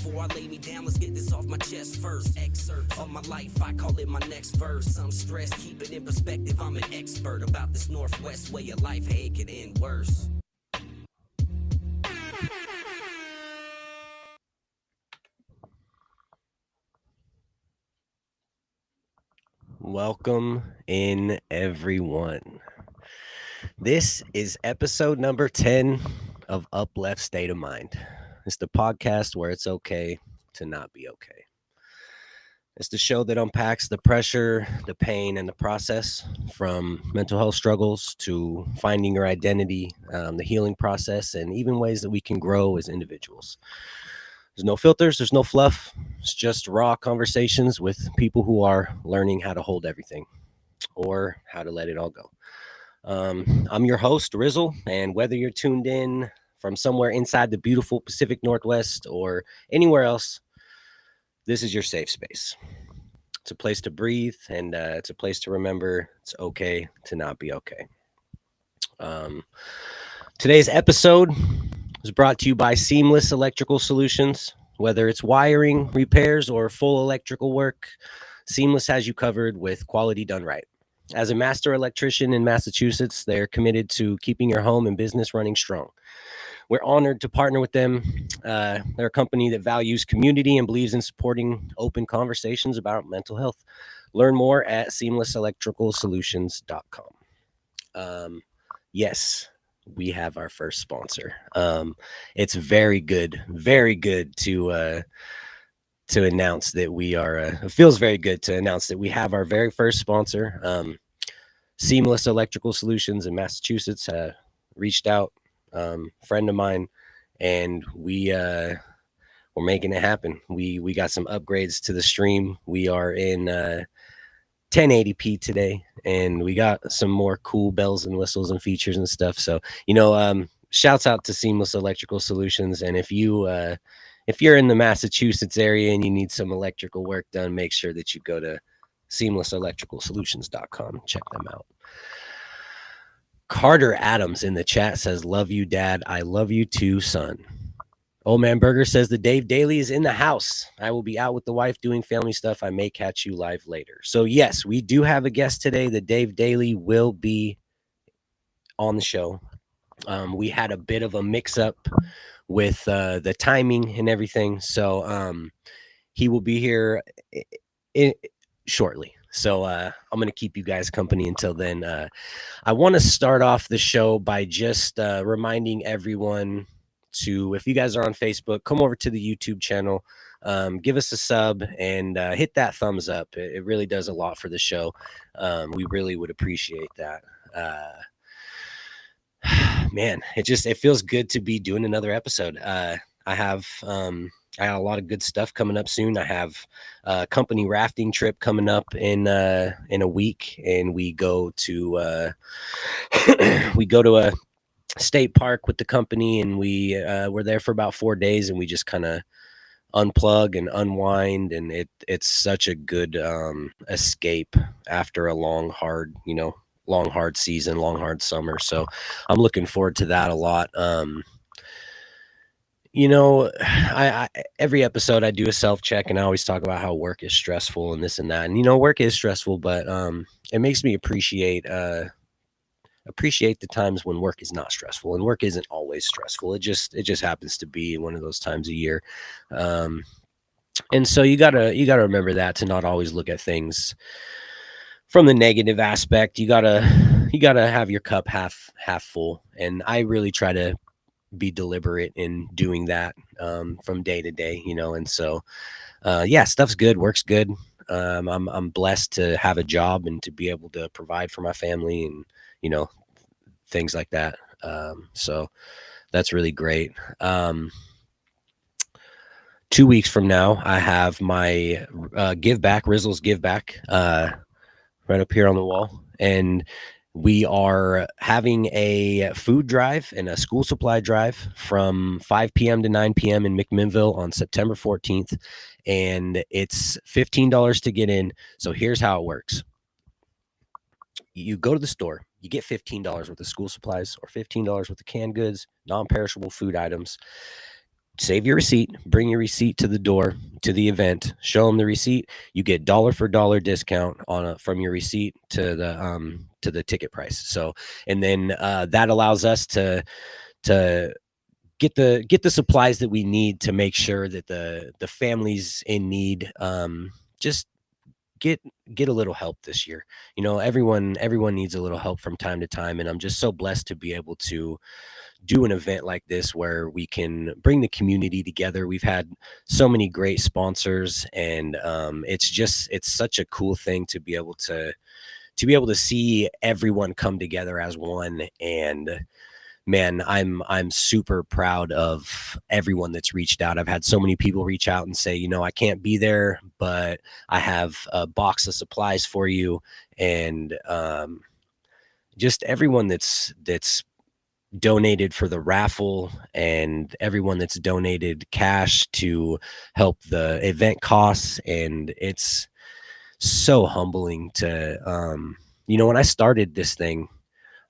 Before I lay me down, let's get this off my chest first. Excerpt of my life, I call it my next verse. I'm stressed, keep it in perspective, I'm an expert about this Northwest way of life, hey, it could end worse. Welcome in, everyone. This is episode number 10 of UpLeft State of Mind. It's the podcast where it's okay to not be okay. It's the show that unpacks the pressure, the pain, and the process from mental health struggles to finding your identity, the healing process, and even ways that we can grow as individuals. There's no filters, there's no fluff. It's just raw conversations with people who are learning how to hold everything or how to let it all go. I'm your host, Rizzle, and whether you're tuned in from somewhere inside the beautiful Pacific Northwest or anywhere else, this is your safe space. It's a place to breathe, and it's a place to remember it's okay to not be okay. Um, Today's episode is brought to you by Seamless Electrical Solutions. Whether it's wiring, repairs, or full electrical work, Seamless has you covered with quality done right. As a master electrician in Massachusetts, they're committed to keeping your home and business running strong. We're honored to partner with them. They're a company that values community and believes in supporting open conversations about mental health. Learn more at seamlesselectricalsolutions.com. Yes, we have our first sponsor. It's very good to announce that we are. It feels very good to announce that we have our very first sponsor. Seamless Electrical Solutions in Massachusetts reached out, friend of mine, and we're making it happen. We got some upgrades to the stream. We are in 1080p today, and we got some more cool bells and whistles and features and stuff. So shouts out to Seamless Electrical Solutions, and if you're in the Massachusetts area and you need some electrical work done, make sure that you go to seamlesselectricalsolutions.com. Check them out. Carter Adams in the chat says, "Love you, Dad. I love you too, son." Old Man Burger says, "The Dave Daily is in the house. I will be out with the wife doing family stuff. I may catch you live later." So yes, we do have a guest today. The Dave Daily will be on the show. We had a bit of a mix-up with the timing and everything, so he will be here shortly. So I'm going to keep you guys company until then. I want to start off the show by just reminding everyone to, if you guys are on Facebook, come over to the YouTube channel, give us a sub, and hit that thumbs up. It really does a lot for the show. We really would appreciate that. Man, it feels good to be doing another episode. I got a lot of good stuff coming up soon. I have a company rafting trip coming up in a week, and we go to a state park with the company, and we're there for about 4 days, and we just kind of unplug and unwind, and it's such a good escape after a long hard season, long hard summer. So I'm looking forward to that a lot. I every episode I do a self-check, and I always talk about how work is stressful and this and that. And work is stressful, but it makes me appreciate the times when work is not stressful, and work isn't always stressful. It just happens to be one of those times a year. And so you gotta remember that, to not always look at things from the negative aspect. You gotta have your cup half full, and I really try to be deliberate in doing that from day to day, and so stuff's good, work's good. I'm blessed to have a job and to be able to provide for my family, and things like that. So that's really great. 2 weeks from now, I have my give back, Rizzle's give back, right up here on the wall, and we are having a food drive and a school supply drive from 5 p.m. to 9 p.m. in McMinnville on September 14th, and it's $15 to get in. So here's how it works. You go to the store, you get $15 worth of school supplies or $15 worth of canned goods, non-perishable food items. save your receipt, bring your receipt to the door to the event, show them the receipt. You get dollar for dollar discount from your receipt to the ticket price. So, and then that allows us to get the supplies that we need to make sure that the families in need just get get a little help this year. You know, everyone needs a little help from time to time, and I'm just so blessed to be able to do an event like this where we can bring the community together. We've had so many great sponsors, and it's such a cool thing to be able to see everyone come together as one. And man, I'm super proud of everyone that's reached out. I've had so many people reach out and say, you know, I can't be there, but I have a box of supplies for you. And just everyone that's donated for the raffle, and everyone that's donated cash to help the event costs. And it's so humbling to you know, when I started this thing,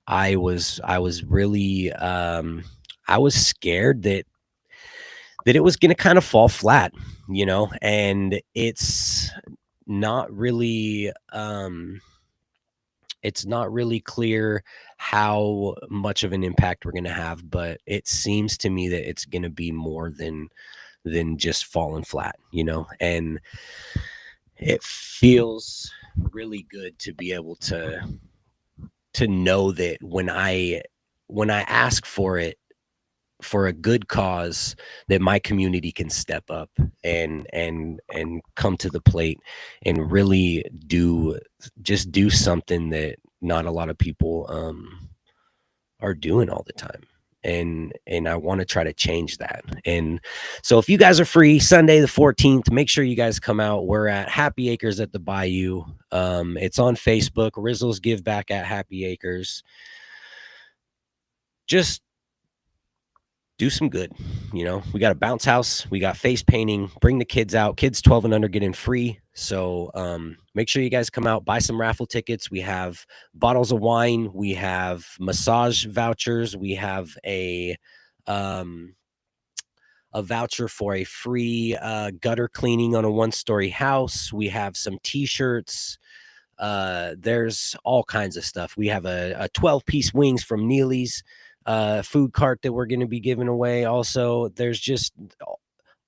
I was really I was scared that it was going to kind of fall flat, you know. And not really it's not really clear how much of an impact we're going to have, but it seems to me that it's going to be more than just falling flat, you know. And it feels really good to be able to know that when I ask for it for a good cause, that my community can step up and come to the plate and really do something that not a lot of people are doing all the time. And I want to try to change that. And so if you guys are free Sunday the 14th, make sure you guys come out. We're at Happy Acres at the Bayou. It's on Facebook, Rizzles Give Back at Happy Acres. Just do some good. You know, we got a bounce house, we got face painting, bring the kids out. Kids 12 and under get in free. So make sure you guys come out, buy some raffle tickets. We have bottles of wine, we have massage vouchers, we have a voucher for a free gutter cleaning on a 1-story house. We have some t-shirts. There's all kinds of stuff. We have a 12-piece wings from Neely's food cart that we're going to be giving away. Also, there's just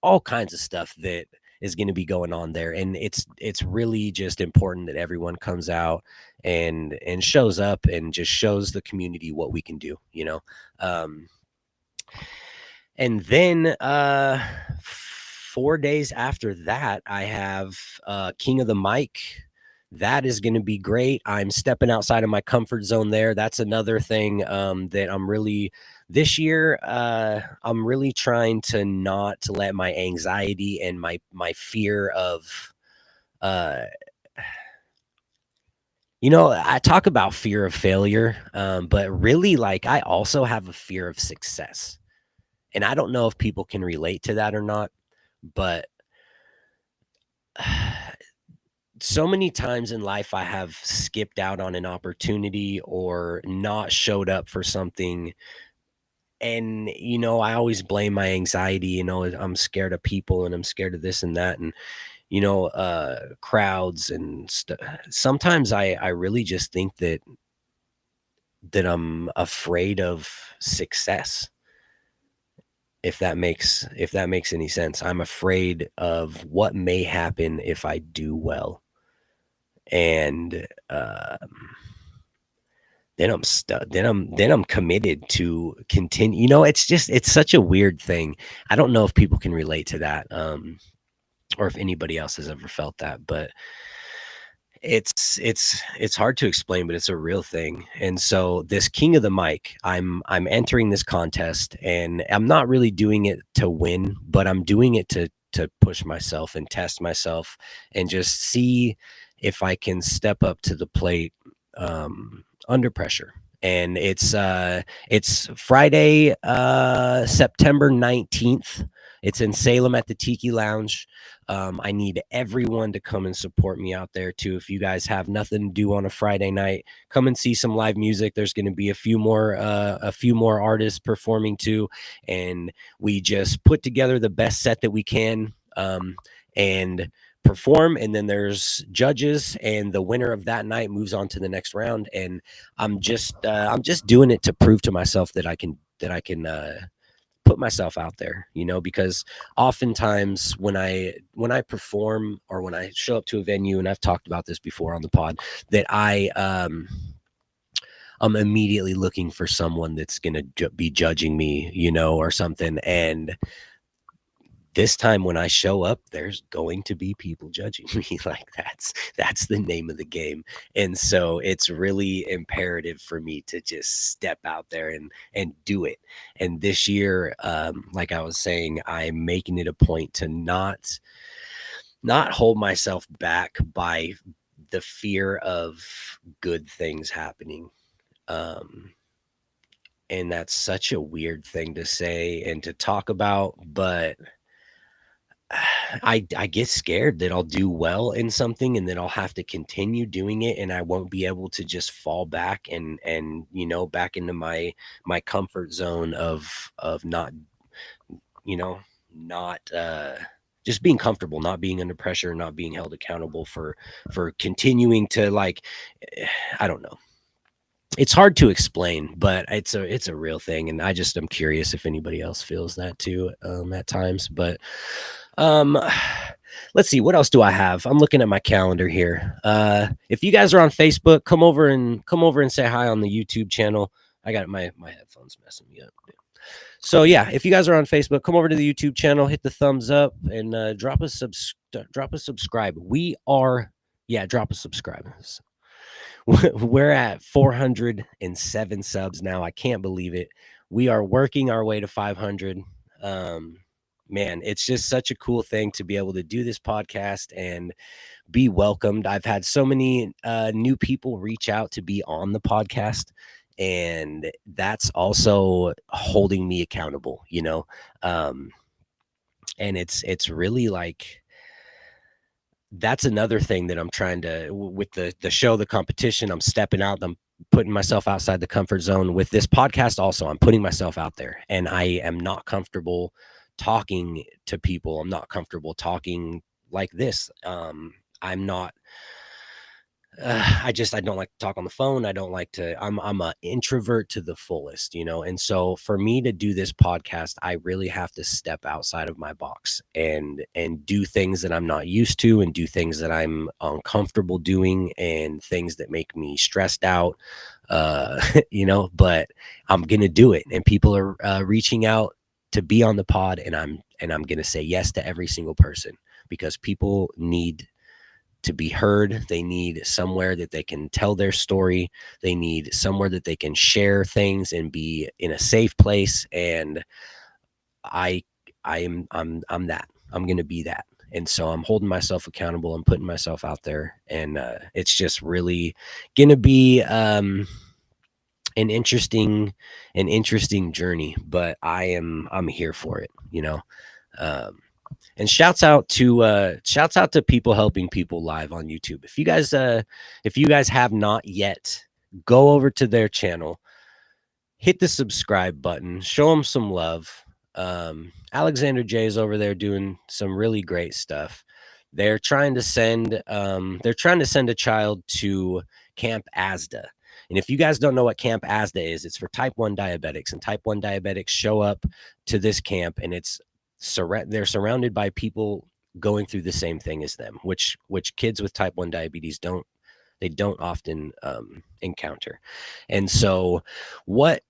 all kinds of stuff that is going to be going on there. And it's really just important that everyone comes out and shows up and just shows the community what we can do, you know. And then 4 days after that, I have King of the Mic. That is going to be great. I'm stepping outside of my comfort zone there. That's another thing that I'm really, this year, I'm really trying to not to let my anxiety and my fear of, you know, I talk about fear of failure, but really, like, I also have a fear of success. And I don't know if people can relate to that or not, but so many times in life I have skipped out on an opportunity or not showed up for something. And, you know, I always blame my anxiety. You know, I'm scared of people and I'm scared of this and that. And, you know, crowds and stuff. Sometimes I really just think that I'm afraid of success. If that makes any sense. I'm afraid of what may happen if I do well. And then I'm stuck. Then I'm committed to continue. You know, it's such a weird thing. I don't know if people can relate to that, or if anybody else has ever felt that, but it's hard to explain, but it's a real thing. And so this King of the Mic, I'm entering this contest, and I'm not really doing it to win, but I'm doing it to push myself and test myself and just see if I can step up to the plate under pressure. And it's Friday, September 19th It's in Salem at the Tiki Lounge. I need everyone to come and support me out there too. If you guys have nothing to do on a Friday night, come and see some live music. There's going to be a few more artists performing too, and we just put together the best set that we can, and perform. And then there's judges, and the winner of that night moves on to the next round. And I'm just doing it to prove to myself that I can put myself out there, because oftentimes when I perform or when I show up to a venue, and I've talked about this before on the pod, that I'm immediately looking for someone that's going to be judging me, or something. And this time when I show up, there's going to be people judging me. Like that's the name of the game. And so it's really imperative for me to just step out there and do it. And this year, like I was saying, I'm making it a point to not hold myself back by the fear of good things happening. And that's such a weird thing to say and to talk about, but I get scared that I'll do well in something and that I'll have to continue doing it, and I won't be able to just fall back and back into my comfort zone of not not just being comfortable, not being under pressure, not being held accountable for continuing to, like, I don't know. It's hard to explain, but it's a real thing, and I'm curious if anybody else feels that too, at times. But let's see, what else do I have? I'm looking at my calendar here. If you guys are on Facebook, come over and say hi on the YouTube channel. I got my headphones messing me up. So yeah, if you guys are on Facebook, come over to the YouTube channel, hit the thumbs up, and drop a subscribe. Drop a subscribe. We're at 407 subs now. I can't believe it. We are working our way to 500. Man, it's just such a cool thing to be able to do this podcast and be welcomed. I've had so many new people reach out to be on the podcast, and that's also holding me accountable, and it's really like, that's another thing that I'm trying to, with the show, the competition, I'm stepping out, I'm putting myself outside the comfort zone. With this podcast also, I'm putting myself out there, and I am not comfortable talking to people. I'm not comfortable talking like this. I'm not, I don't like to talk on the phone. I don't like to, I'm an introvert to the fullest, and so for me to do this podcast, I really have to step outside of my box and do things that I'm not used to, and do things that I'm uncomfortable doing, and things that make me stressed out, but I'm going to do it. And people are reaching out to be on the pod, and I'm going to say yes to every single person, because people need to be heard. They need somewhere that they can tell their story. They need somewhere that they can share things and be in a safe place. And I'm that. I'm going to be that. And so I'm holding myself accountable. I'm putting myself out there, and it's just really going to be an interesting journey, but I'm here for it, and shouts out to people helping people live on YouTube. If you guys have not yet, go over to their channel, hit the subscribe button, show them some love. Alexander J is over there doing some really great stuff. They're trying to send a child to Camp ASDA. And if you guys don't know what Camp ASDA is, it's for type 1 diabetics, and type 1 diabetics show up to this camp, and they're surrounded by people going through the same thing as them, which kids with type 1 diabetes don't often encounter. And so what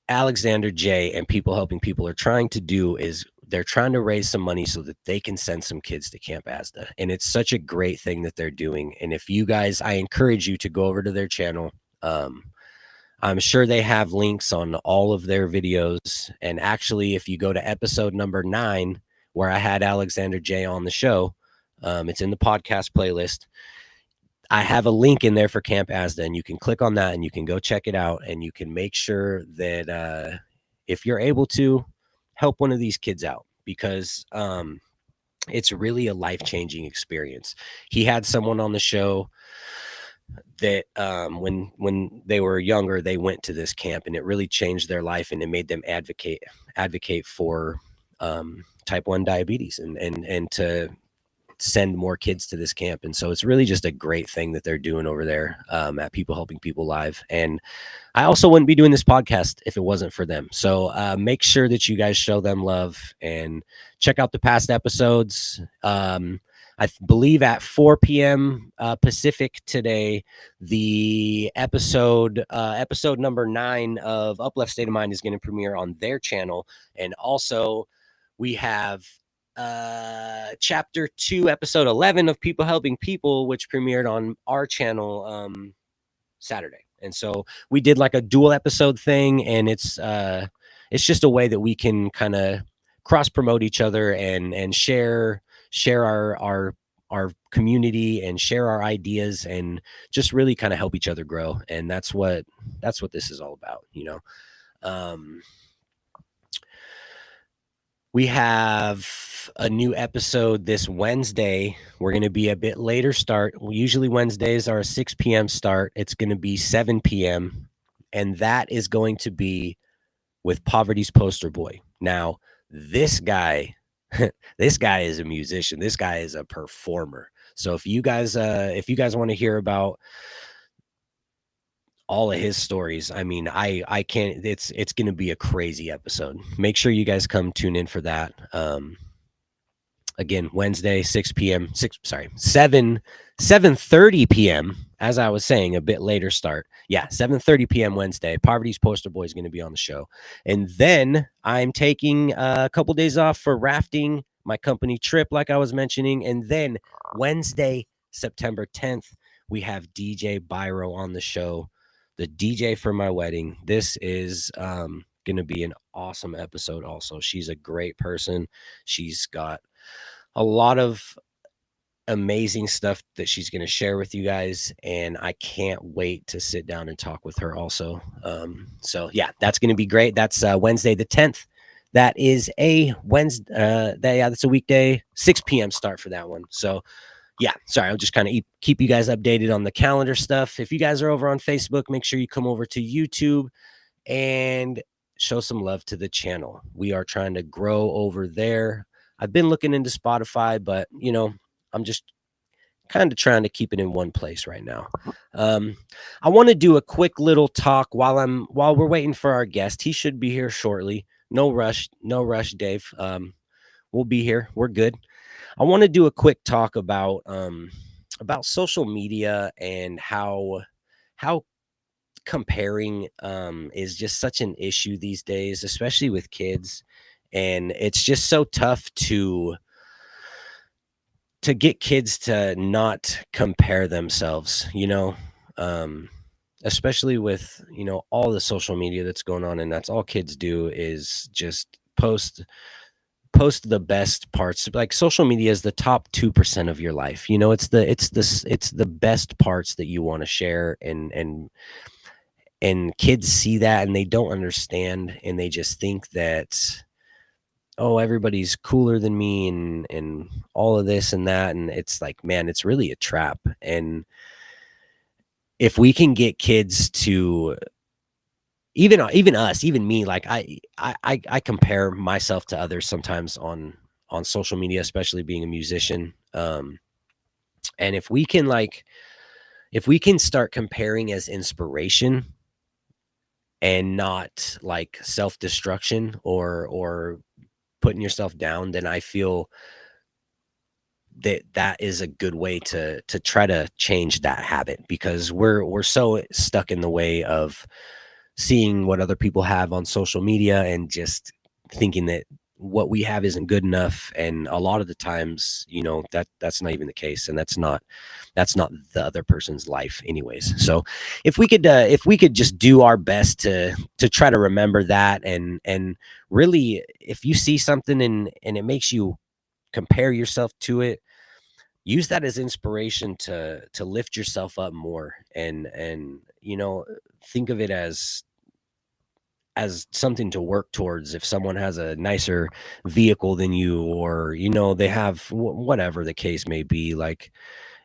Alexander J and people helping people are trying to do is they're trying to raise some money so that they can send some kids to Camp ASDA. And it's such a great thing that they're doing. And if you guys, I encourage you to go over to their channel. I'm sure they have links on all of their videos. And actually, if you go to episode number 9, where I had Alexander J on the show, it's in the podcast playlist. I have a link in there for Camp ASDA, and you can click on that and you can go check it out, and you can make sure that if you're able to, help one of these kids out, because it's really a life-changing experience. He had someone on the show that when they were younger, they went to this camp, and it really changed their life, and it made them advocate for type 1 diabetes, and to send more kids to this camp. And so it's really just a great thing that they're doing over there at People Helping People Live. And I also wouldn't be doing this podcast if it wasn't for them. So make sure that you guys show them love and check out the past episodes. I believe at 4 p.m. Pacific today, the episode number 9 of UpLeft State of Mind is going to premiere on their channel. And also we have chapter 2, episode 11 of People Helping People, which premiered on our channel Saturday. And so we did like a dual episode thing, and it's just a way that we can kind of cross promote each other and share our community and share our ideas and just really kind of help each other grow. And that's what this is all about, you know. We have a new episode this Wednesday. We're going to be a bit later start. Usually Wednesdays are a 6 p.m. start. It's going to be 7 p.m. And that is going to be with Poverty's Poster Boy. Now, this guy is a musician. This guy is a performer. So if you guys want to hear about all of his stories, I mean, I can't, it's going to be a crazy episode. Make sure you guys come tune in for that. Again, Wednesday, 7:30 p.m. As I was saying, a bit later start. Yeah, 7:30 p.m. Wednesday. Poverty's Poster Boy is going to be on the show. And then I'm taking a couple days off for rafting, my company trip, like I was mentioning. And then Wednesday, September 10th, we have DJ Byro on the show, the DJ for my wedding. This is going to be an awesome episode also. She's a great person. She's got a lot of amazing stuff that she's going to share with you guys, and I can't wait to sit down and talk with her also. So yeah, that's going to be great. That's Wednesday the 10th. That is a Wednesday. That's a weekday, 6 p.m. start for that one. So yeah, sorry, I'll just kind of keep you guys updated on the calendar stuff. If you guys are over on Facebook, make sure you come over to YouTube and show some love to the channel. We are trying to grow over there. I've been looking into Spotify, but you know, I'm just kind of trying to keep it in one place right now. I want to do a quick little talk while we're waiting for our guest. He should be here shortly. No rush, Dave. We'll be here. We're good. I want to do a quick talk about social media and how comparing is just such an issue these days, especially with kids. And it's just so tough to get kids to not compare themselves, you know, especially with, you know, all the social media that's going on. And that's all kids do is just post the best parts. Like social media is the top 2% of your life. You know, it's the best parts that you want to share, and kids see that and they don't understand, and they just think that, oh, everybody's cooler than me and all of this and that. And it's like, man, it's really a trap. And if we can get kids to even us, even me, like I compare myself to others sometimes on social media, especially being a musician. And if we can start comparing as inspiration and not like self-destruction or putting yourself down, then I feel that is a good way to try to change that habit, because we're so stuck in the way of seeing what other people have on social media and just thinking that what we have isn't good enough. And a lot of the times, you know, that's not even the case, and that's not the other person's life anyways. So if we could just do our best to try to remember that, and really, if you see something and it makes you compare yourself to it, use that as inspiration to lift yourself up more, and you know, think of it as as something to work towards. If someone has a nicer vehicle than you, or they have whatever the case may be, like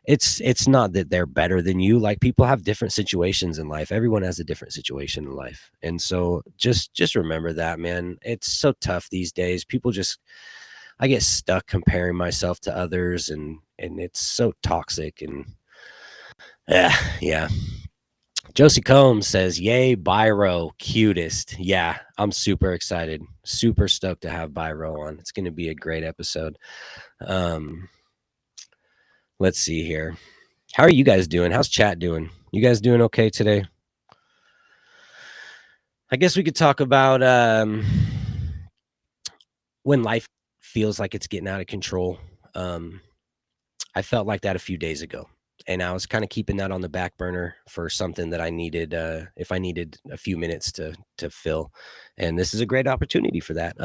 it's not that they're better than you. Like, people have different situations in life. Everyone has a different situation in life. And so just remember that, man. It's so tough these days. I get stuck comparing myself to others, and it's so toxic. And yeah. Josie Combs says, "Yay, Byro, cutest." Yeah, I'm super excited, super stoked to have Byro on. It's going to be a great episode. Let's see here. How are you guys doing? How's chat doing? You guys doing okay today? I guess we could talk about when life feels like it's getting out of control. I felt like that a few days ago, and I was kind of keeping that on the back burner for something that I needed, if I needed a few minutes to fill. And this is a great opportunity for that.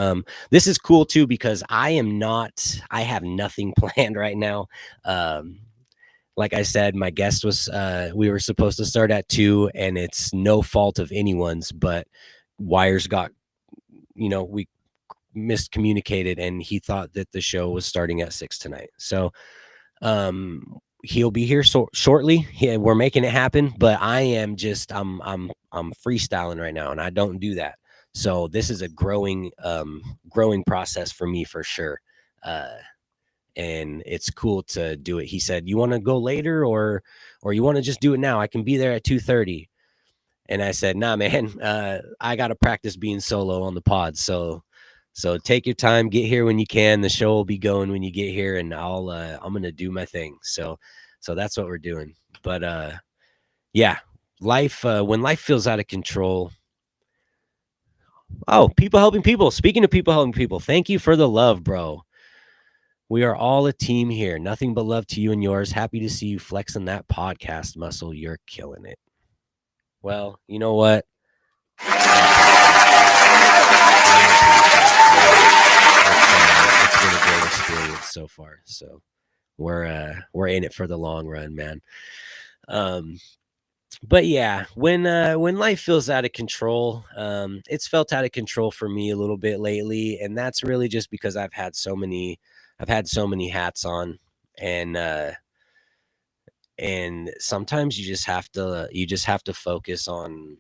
This is cool too, because I have nothing planned right now. Like I said, my guest was, we were supposed to start at 2, and it's no fault of anyone's, but wires got, we miscommunicated, and he thought that the show was starting at 6 tonight. So he'll be here shortly. We're making it happen, but I'm freestyling right now, and I don't do that. So this is a growing process for me, for sure. And it's cool to do it. He said, "You want to go later, or you want to just do it now? I can be there at 2:30." And I said, "Nah, man, I got to practice being solo on the pod. So take your time, get here when you can. The show will be going when you get here, and I'm going to do my thing." So that's what we're doing. But yeah, life, when life feels out of control. Oh, people helping people. Speaking of people helping people, thank you for the love, bro. We are all a team here. Nothing but love to you and yours. Happy to see you flexing that podcast muscle. You're killing it. Well, you know what? It's been a great experience so far. So we're in it for the long run, man. But yeah, when life feels out of control, it's felt out of control for me a little bit lately, and that's really just because I've had so many hats on, and sometimes you just have to focus on,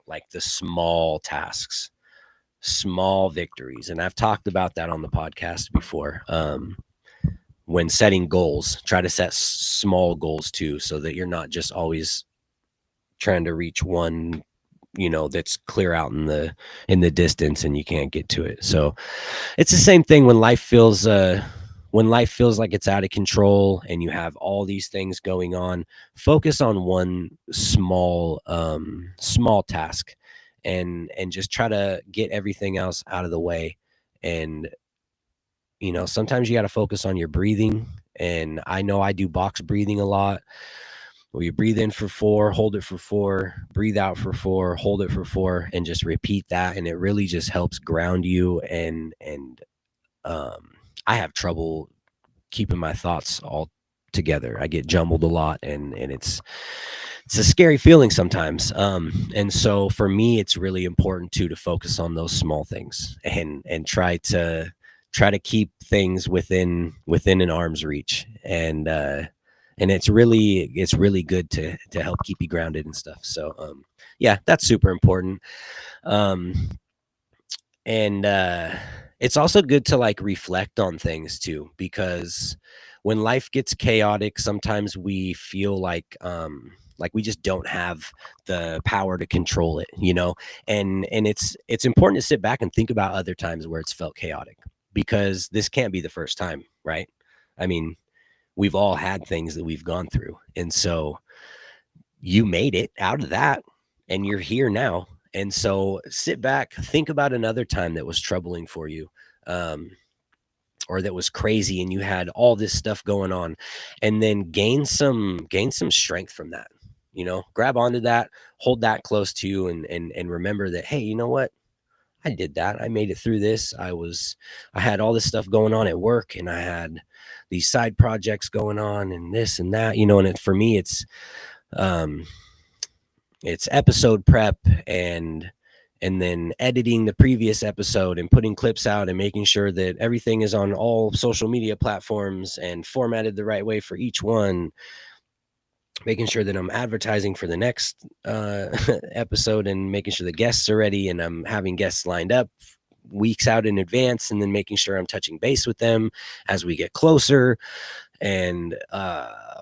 like, the small tasks, small victories. And I've talked about that on the podcast before. When setting goals, try to set small goals too, so that you're not just always trying to reach one, that's clear out in the distance and you can't get to it. So it's the same thing when life feels like it's out of control and you have all these things going on. Focus on one small task, and just try to get everything else out of the way. And sometimes you got to focus on your breathing. And I know I do box breathing a lot, where you breathe in for 4, hold it for 4, breathe out for 4, hold it for 4, and just repeat that. And it really just helps ground you. And I have trouble keeping my thoughts all together. I get jumbled a lot, and it's a scary feeling sometimes. And so for me, it's really important to focus on those small things, and try to keep things within an arm's reach. And it's really good to help keep you grounded and stuff. So yeah, that's super important. And it's also good to, like, reflect on things too, because when life gets chaotic, sometimes we feel like we just don't have the power to control it, and it's important to sit back and think about other times where it's felt chaotic, because this can't be the first time, right? I mean, we've all had things that we've gone through. And so you made it out of that, and you're here now. And so sit back, think about another time that was troubling for you, or that was crazy, and you had all this stuff going on, and then gain some strength from that. Grab onto that, hold that close to you, and remember that, hey, you know what? I did that. I made it through this. I had all this stuff going on at work, and I had these side projects going on, and this and that, and for me, it's episode prep and and then editing the previous episode and putting clips out and making sure that everything is on all social media platforms and formatted the right way for each one, making sure that I'm advertising for the next episode and making sure the guests are ready, and I'm having guests lined up weeks out in advance, and then making sure I'm touching base with them as we get closer, and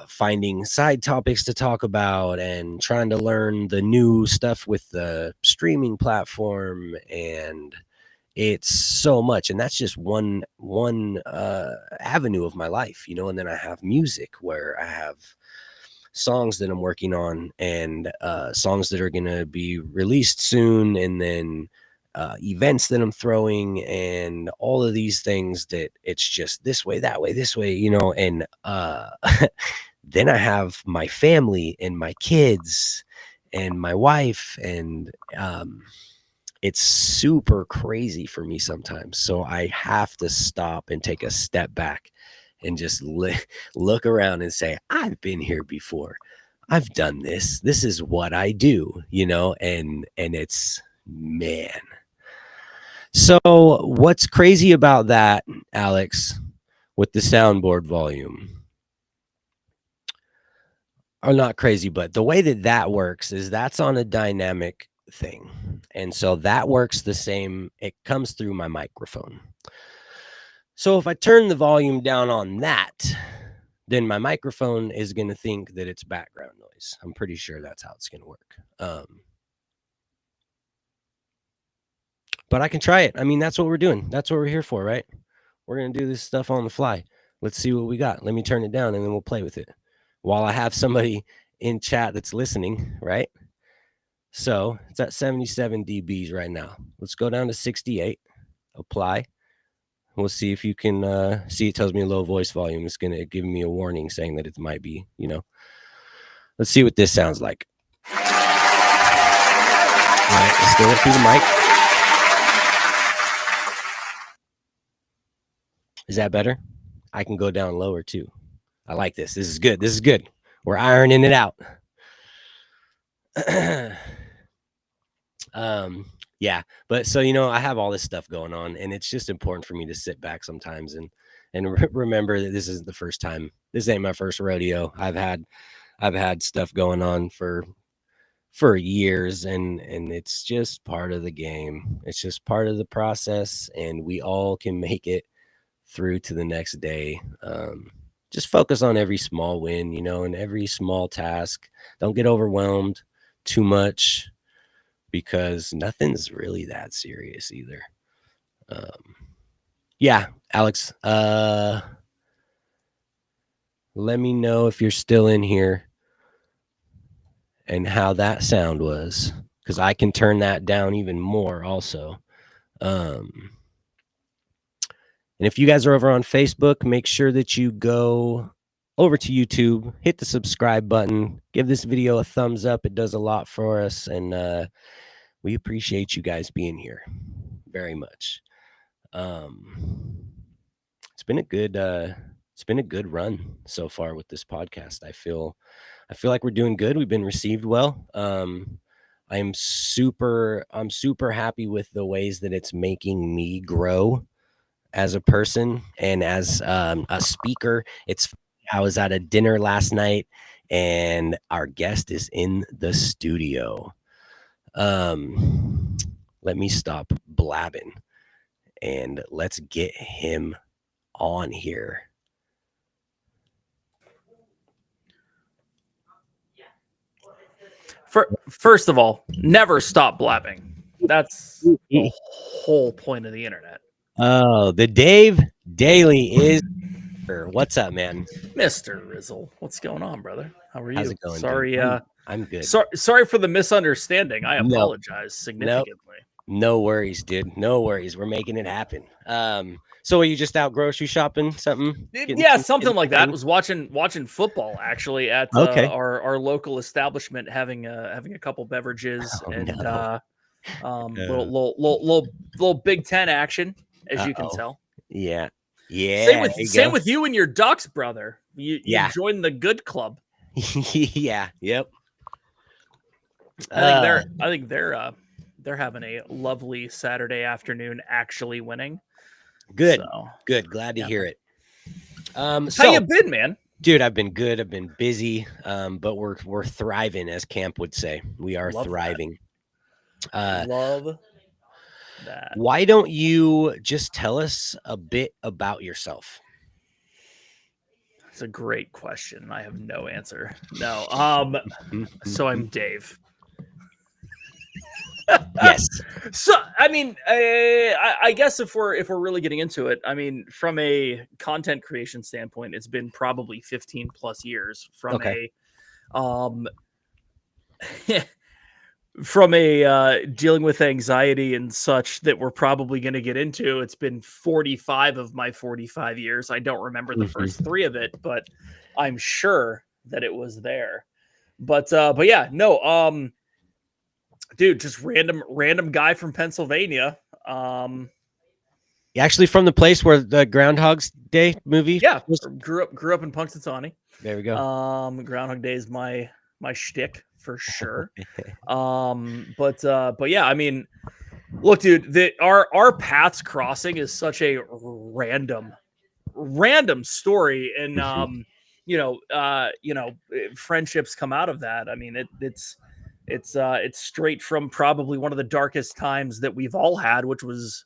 finding side topics to talk about, and trying to learn the new stuff with the streaming platform. And it's so much, and that's just one avenue of my life, you know. And then I have music, where I have songs that I'm working on, and songs that are going to be released soon, and then events that I'm throwing, and all of these things that it's just this way, that way, this way, you know. And then I have my family and my kids and my wife, and it's super crazy for me sometimes. So I have to stop and take a step back and just look around and say, I've been here before. I've done this. This is what I do, you know. And it's, man. So what's crazy about that, Alex, with the soundboard volume? Or not crazy, but the way that that works is that's on a dynamic thing. And so that works the same. It comes through my microphone. So if I turn the volume down on that, then my microphone is going to think that it's background noise. I'm pretty sure that's how it's going to work. But I can try it. I mean, that's what we're doing. That's what we're here for, right? We're going to do this stuff on the fly. Let's see what we got. Let me turn it down, and then we'll play with it while I have somebody in chat that's listening, right? So it's at 77 dBs right now. Let's go down to 68, apply. We'll see if you can see. It tells me low voice volume. It's going to give me a warning saying that it might be, you know. Let's see what this sounds like. All right, let's go through the mic. Is that better? I can go down lower too. I like this. This is good. This is good. We're ironing it out. Yeah, but so, you know, I have all this stuff going on, and it's just important for me to sit back sometimes and remember that this isn't the first time. This ain't my first rodeo. I've had stuff going on for years, and it's just part of the game. It's just part of the process, and we all can make it through to the next day. Just focus on every small win, you know, and every small task. Don't get overwhelmed too much, because nothing's really that serious either. Yeah, Alex, let me know if you're still in here and how that sound was, because I can turn that down even more also. And if you guys are over on Facebook, make sure that you go over to YouTube, hit the subscribe button, give this video a thumbs up. It does a lot for us, and we appreciate you guys being here very much. It's been a good run so far with this podcast. I feel like we're doing good. We've been received well. I'm super happy with the ways that it's making me grow as a person and as a speaker. I was at a dinner last night, and our guest is in the studio. Let me stop blabbing, and let's get him on here. First of all, never stop blabbing. That's the whole point of the internet. Oh, the Dave Daily is here. What's up, man? Mr. Rizzle, what's going on, brother? How are you? How's it going? Sorry, dude? I'm good. Sorry for the misunderstanding. I apologize significantly. No worries, dude. No worries. We're making it happen. So are you just out grocery shopping? Something like that. I was watching football actually at our local establishment, having a couple beverages little Big Ten action, as you can tell. Yeah. Same with you and your Ducks, brother. You joined the good club. Yeah. Yep. I think they're they're having a lovely Saturday afternoon, actually winning. Good, so, good. Glad to hear it. How you been, man? Dude, I've been good. I've been busy, but we're thriving, as Camp would say. We are thriving. Love that. Why don't you just tell us a bit about yourself? It's a great question. I have no answer. No. So I'm Dave. Yes. So I mean, I guess if we're really getting into it, I mean, from a content creation standpoint, it's been probably 15 plus years. From a dealing with anxiety and such that we're probably going to get into, it's been 45 of my 45 years. I don't remember the first 3 of it, but I'm sure that it was there. But yeah, no, dude, just random guy from Pennsylvania. Actually, from the place where the Groundhog's Day movie. Yeah, grew up in Punxsutawney. There we go. Groundhog Day is my shtick for sure. But yeah, I mean, look, dude, our paths crossing is such a random story, and friendships come out of that. I mean, it's straight from probably one of the darkest times that we've all had, which was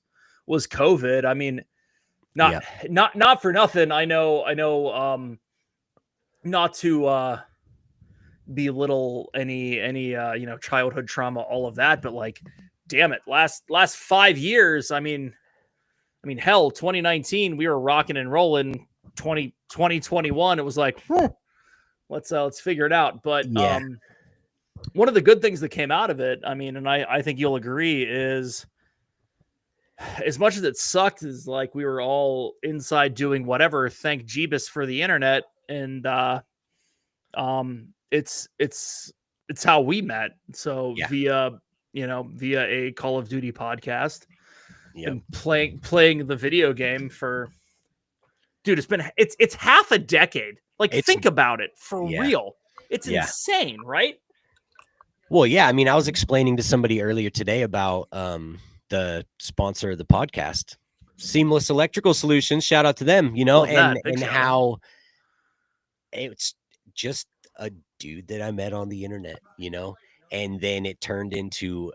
COVID. I mean, not for nothing. I know, not to belittle any childhood trauma, all of that, but like, damn it, last 5 years. I mean, hell, 2019, we were rocking and rolling. 2021, it was like, let's figure it out. But one of the good things that came out of it, I mean, and I think you'll agree, is as much as it sucked, is like we were all inside doing whatever. Thank Jeebus for the internet, and it's how we met. So via a Call of Duty podcast, and playing the video game for, dude, it's half a decade. Like, think about it, for real. It's insane, right? Well, yeah. I mean, I was explaining to somebody earlier today about the sponsor of the podcast, Seamless Electrical Solutions. Shout out to them, and how it's just a dude that I met on the internet, and then it turned into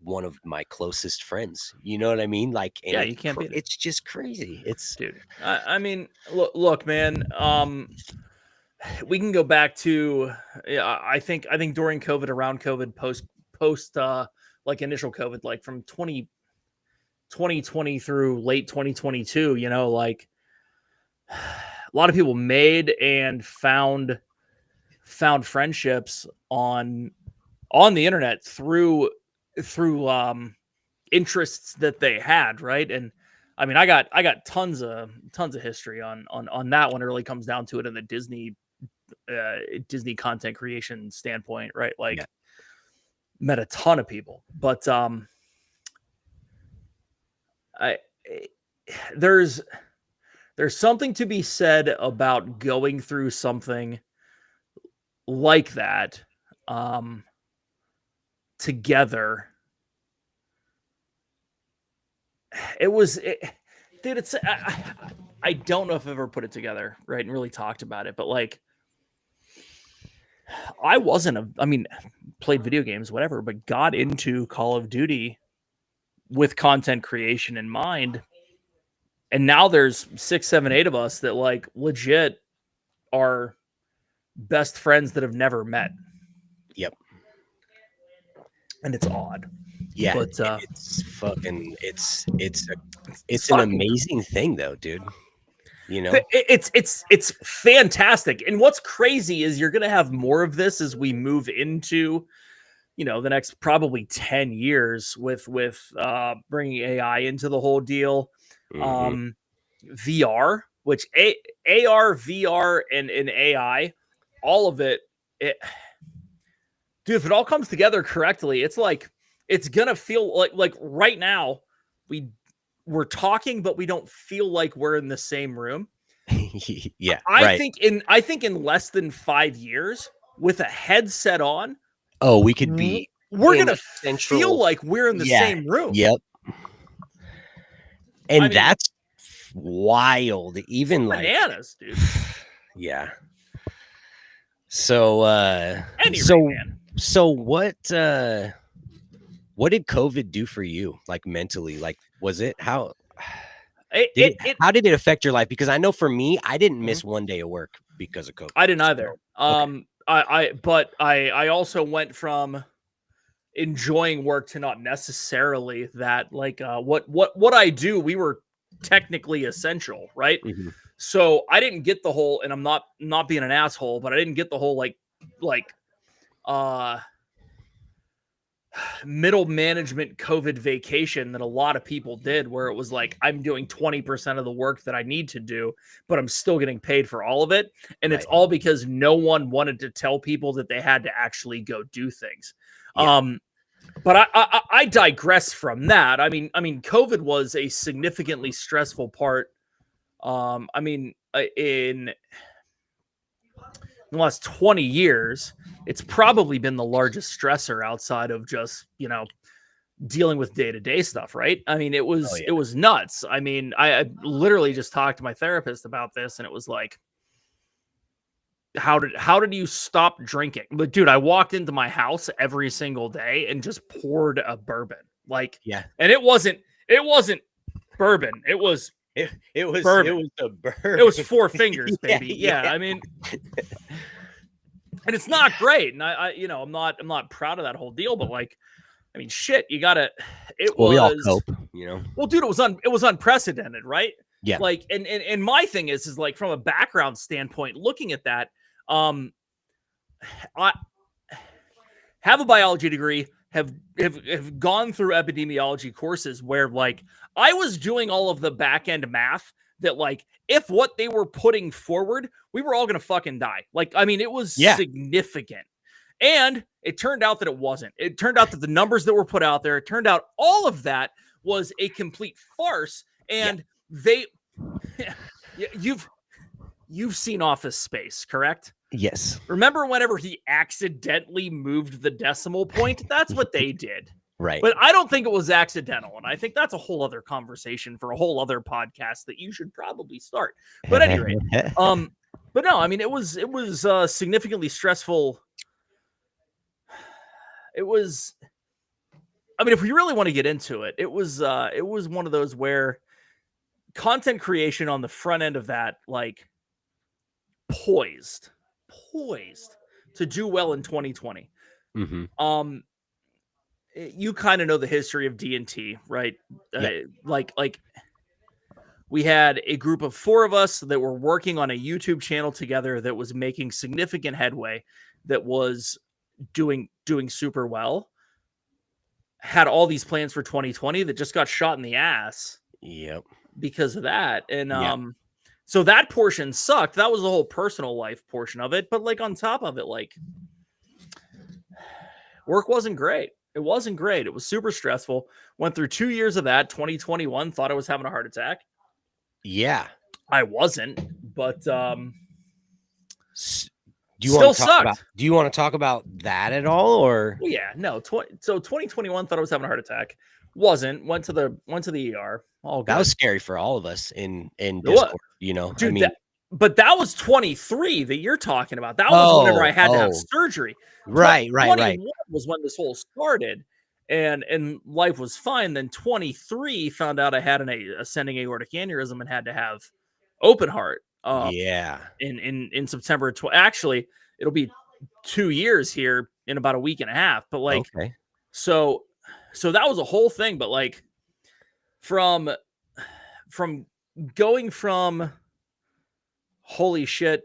one of my closest friends. You know what I mean? Like, you can't beat it. It's just crazy. Dude. I mean, look, man. We can go back to, I think during COVID, around COVID, post like initial COVID, like from 2020 through late 2022, like a lot of people made and found friendships on the internet through interests that they had, right? And I mean, I got tons of history on that when it really comes down to it in the Disney content creation standpoint, right? Like, met a ton of people, but there's something to be said about going through something like that together. Dude, I don't know if I've ever put it together, right, and really talked about it, but like, I played video games, whatever, but got into Call of Duty with content creation in mind. And now there's 6, 7, 8 of us that like legit are best friends that have never met. Yep. And it's odd. Yeah. But it's fucking, it's an amazing thing though, dude. It's fantastic. And what's crazy is you're going to have more of this as we move into, the next probably 10 years with bringing AI into the whole deal. VR, which AR, VR, and AI, all of it, dude, if it all comes together correctly, it's like, it's going to feel like right now we're talking, but we don't feel like we're in the same room. Yeah. I think in less than 5 years with a headset on, we could be we're in gonna a central. feel like we're in the same room. Yep. And I mean, that's wild. Even like bananas, dude. Yeah. So Anyway, man. So what did COVID do for you, like mentally? Like, was it how did it affect your life? Because I know for me, I didn't miss one day of work because of COVID. I didn't either. Okay. I also went from enjoying work to not necessarily that. Like what I do, we were technically essential, right? Mm-hmm. So I didn't get the whole, and I'm not being an asshole, but I didn't get the whole like middle management COVID vacation that a lot of people did, where it was like, I'm doing 20% of the work that I need to do, but I'm still getting paid for all of it. And It's all because no one wanted to tell people that they had to actually go do things. Yeah. But I digress from that. I mean, COVID was a significantly stressful part. In the last 20 years, it's probably been the largest stressor outside of just, dealing with day-to-day stuff, right? I mean, it was nuts. I mean, I literally just talked to my therapist about this, and it was like, how did you stop drinking? But dude, I walked into my house every single day and just poured a bourbon. Like, and it wasn't bourbon. It was bourbon. It was a bourbon. It was Four Fingers, baby. Yeah. I mean, and it's not great. And I'm not proud of that whole deal, but like, I mean, shit, you gotta, we all cope, Well, dude, it was unprecedented, right? Yeah. Like, and my thing is like, from a background standpoint, looking at that, I have a biology degree, have gone through epidemiology courses where like I was doing all of the back end math that like, if what they were putting forward, we were all going to fucking die. Like, I mean, it was significant. And it turned out that it wasn't. It turned out that the numbers that were put out there, it turned out all of that was a complete farce. And you've seen Office Space, correct? Yes. Remember whenever he accidentally moved the decimal point? That's what they did. Right. But I don't think it was accidental. And I think that's a whole other conversation for a whole other podcast that you should probably start. But anyway, but no, I mean, it was significantly stressful. It was, I mean, if we really want to get into it, it was one of those where content creation on the front end of that, like, poised to do well in 2020. Mm-hmm. You kind of know the history of D&T, right? Yep. Like we had a group of 4 of us that were working on a YouTube channel together that was making significant headway, that was doing super well, had all these plans for 2020 that just got shot in the ass. Yep. Because of that. And so that portion sucked. That was the whole personal life portion of it. But like, on top of it, like, work wasn't great. It wasn't great. It was super stressful. Went through 2 years of that. 2021, thought I was having a heart attack. Yeah. I wasn't, but do you still sucked. Do you want to talk about that at all, or? Well, yeah, no. So 2021, thought I was having a heart attack. Wasn't. Went to the ER. All good. That was scary for all of us in Discord, Dude, I mean, but that was 23 that you're talking about. That was whenever I had to have surgery. Right. Was when this whole started, and life was fine. Then 23 found out I had an ascending aortic aneurysm and had to have open heart. In September. Actually, it'll be 2 years here in about a week and a half. But like, so that was a whole thing. But like, from going from holy shit,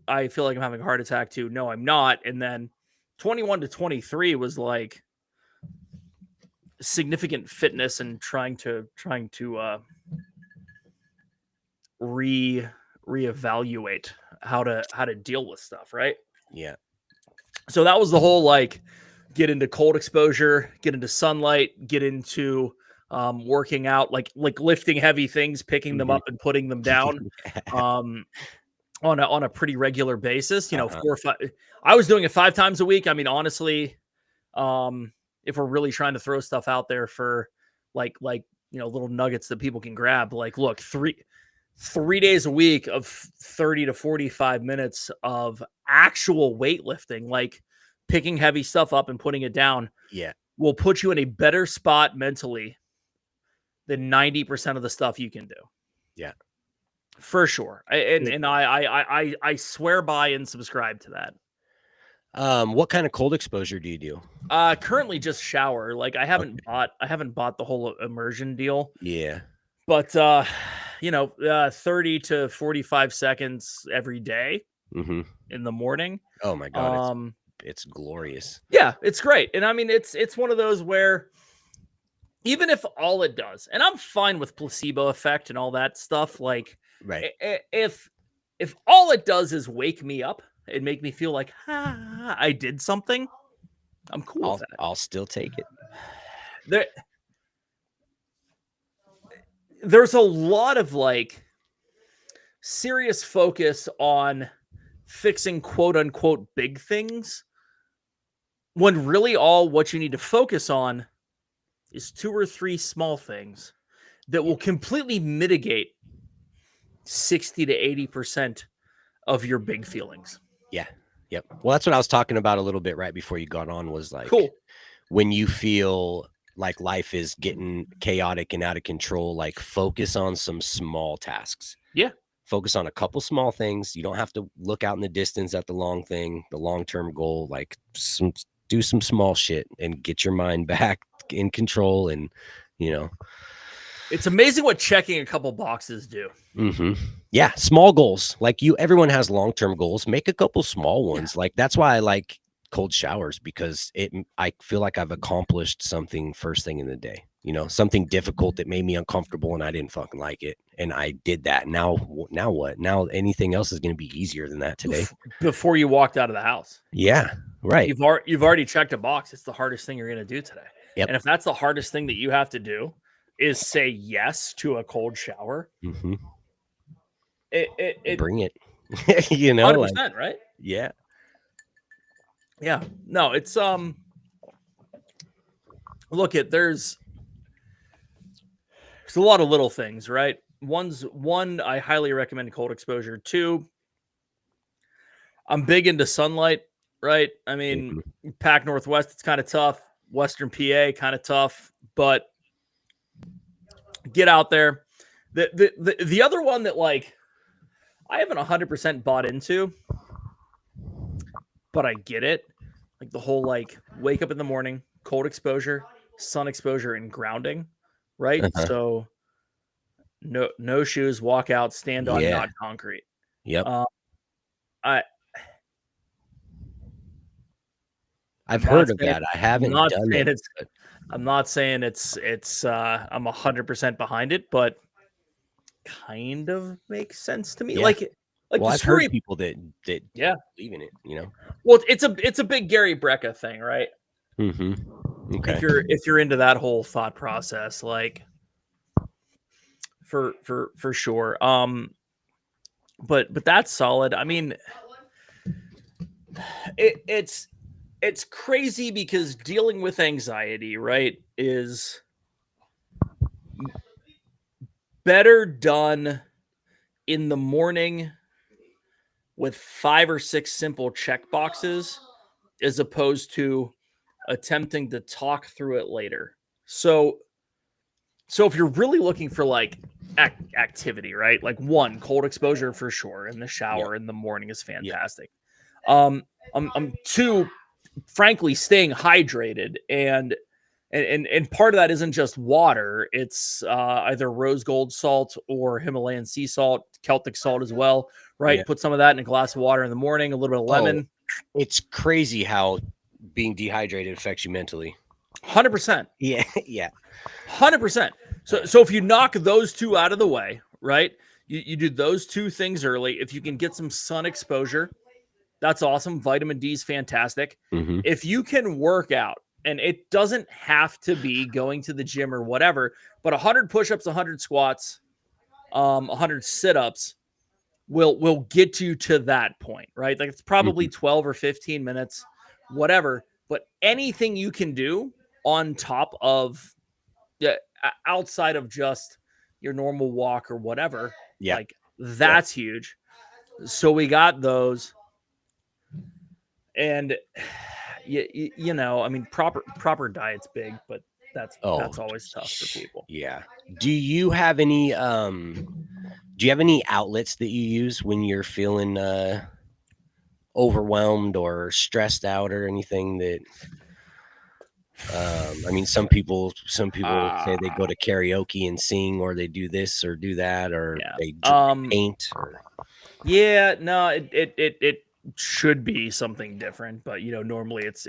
I feel like I'm having a heart attack, to no, I'm not. And then 21 to 23 was like significant fitness and trying to reevaluate how to deal with stuff, right? Yeah. So that was the whole, like, get into cold exposure, get into sunlight, get into working out, like lifting heavy things, picking them up and putting them down on a pretty regular basis. 4 or 5. I was doing it 5 times a week. I mean, honestly, If we're really trying to throw stuff out there for like little nuggets that people can grab, like, look, three days a week of 30 to 45 minutes of actual weightlifting, like picking heavy stuff up and putting it down, will put you in a better spot mentally than 90% of the stuff you can do. Yeah. For sure. I swear by and subscribe to that. What kind of cold exposure do you do? Currently just shower. Like, I haven't bought the whole immersion deal. Yeah. But 30 to 45 seconds every day in the morning. Oh my God. It's glorious. Yeah, it's great. And I mean, it's one of those where even if all it does, and I'm fine with placebo effect and all that stuff, like, right. If all it does is wake me up and make me feel like I did something, I'm cool with that. I'll still take it. There's a lot of like serious focus on fixing quote unquote big things, when really all what you need to focus on is 2 or 3 small things that will completely mitigate 60 to 80% of your big feelings. Yeah. Yep. Well, that's what I was talking about a little bit right before you got on, was like, cool. When you feel like life is getting chaotic and out of control, like, focus on some small tasks. Yeah. Focus on a couple small things. You don't have to look out in the distance at the long-term goal. Like, do some small shit and get your mind back in control. And, it's amazing what checking a couple boxes do. Yeah. Small goals. Like, everyone has long-term goals. Make a couple small ones. Yeah. Like, that's why I like cold showers, because I feel like I've accomplished something first thing in the day. Something difficult that made me uncomfortable and I didn't fucking like it, and I did that. Now what? Now anything else is going to be easier than that today. Before you walked out of the house. Yeah, right. You've already checked a box. It's the hardest thing you're going to do today. Yep. And if that's the hardest thing that you have to do is say yes to a cold shower, it bring it. 100%, right? Yeah. Yeah. No, it's look, there's a lot of little things, right? One, I highly recommend cold exposure. 2, I'm big into sunlight, right? I mean, Pac Northwest, it's kind of tough. Western PA, kind of tough, but get out there. The other one that, like, I haven't 100% bought into, but I get it. Like, the whole, like, wake up in the morning, cold exposure, sun exposure, and grounding, right? So no shoes, walk out, stand on not concrete. Yep. I've heard of that. I haven't done it. I'm not saying it's I'm 100% behind it, but kind of makes sense to me. Yeah. Like, well, I've heard people that believe in it, Well, it's a big Gary Brecka thing, right? Okay. If you're into that whole thought process, like, for sure. But that's solid. I mean, it's crazy because dealing with anxiety, right, is better done in the morning with 5 or 6 simple check boxes, as opposed to attempting to talk through it later. So if you're really looking for, like, activity, right? Like, 1, cold exposure for sure in the shower in the morning is fantastic. 2, frankly, staying hydrated, and part of that isn't just water. It's either rose gold salt or Himalayan sea salt, Celtic salt as well, right? Put some of that in a glass of water in the morning, a little bit of lemon. It's crazy how being dehydrated affects you mentally. 100%. Yeah. 100%. So if you knock those 2 out of the way, right? You do those 2 things early. If you can get some sun exposure, that's awesome. Vitamin D is fantastic. If you can work out, and it doesn't have to be going to the gym or whatever, but 100 push-ups, 100 squats, 100 sit-ups will get you to that point, right? Like, it's probably 12 or 15 minutes, whatever. But anything you can do on top of, outside of just your normal walk or whatever, Yeah. like that's huge. So we got those, and you know, I mean, proper diet's big, but that's always tough for people. Yeah. Do you have any outlets that you use when you're feeling overwhelmed or stressed out or anything that I mean, some people say they go to karaoke and sing, or they do this or do that, or they paint, or No, it should be something different, but you know, normally it's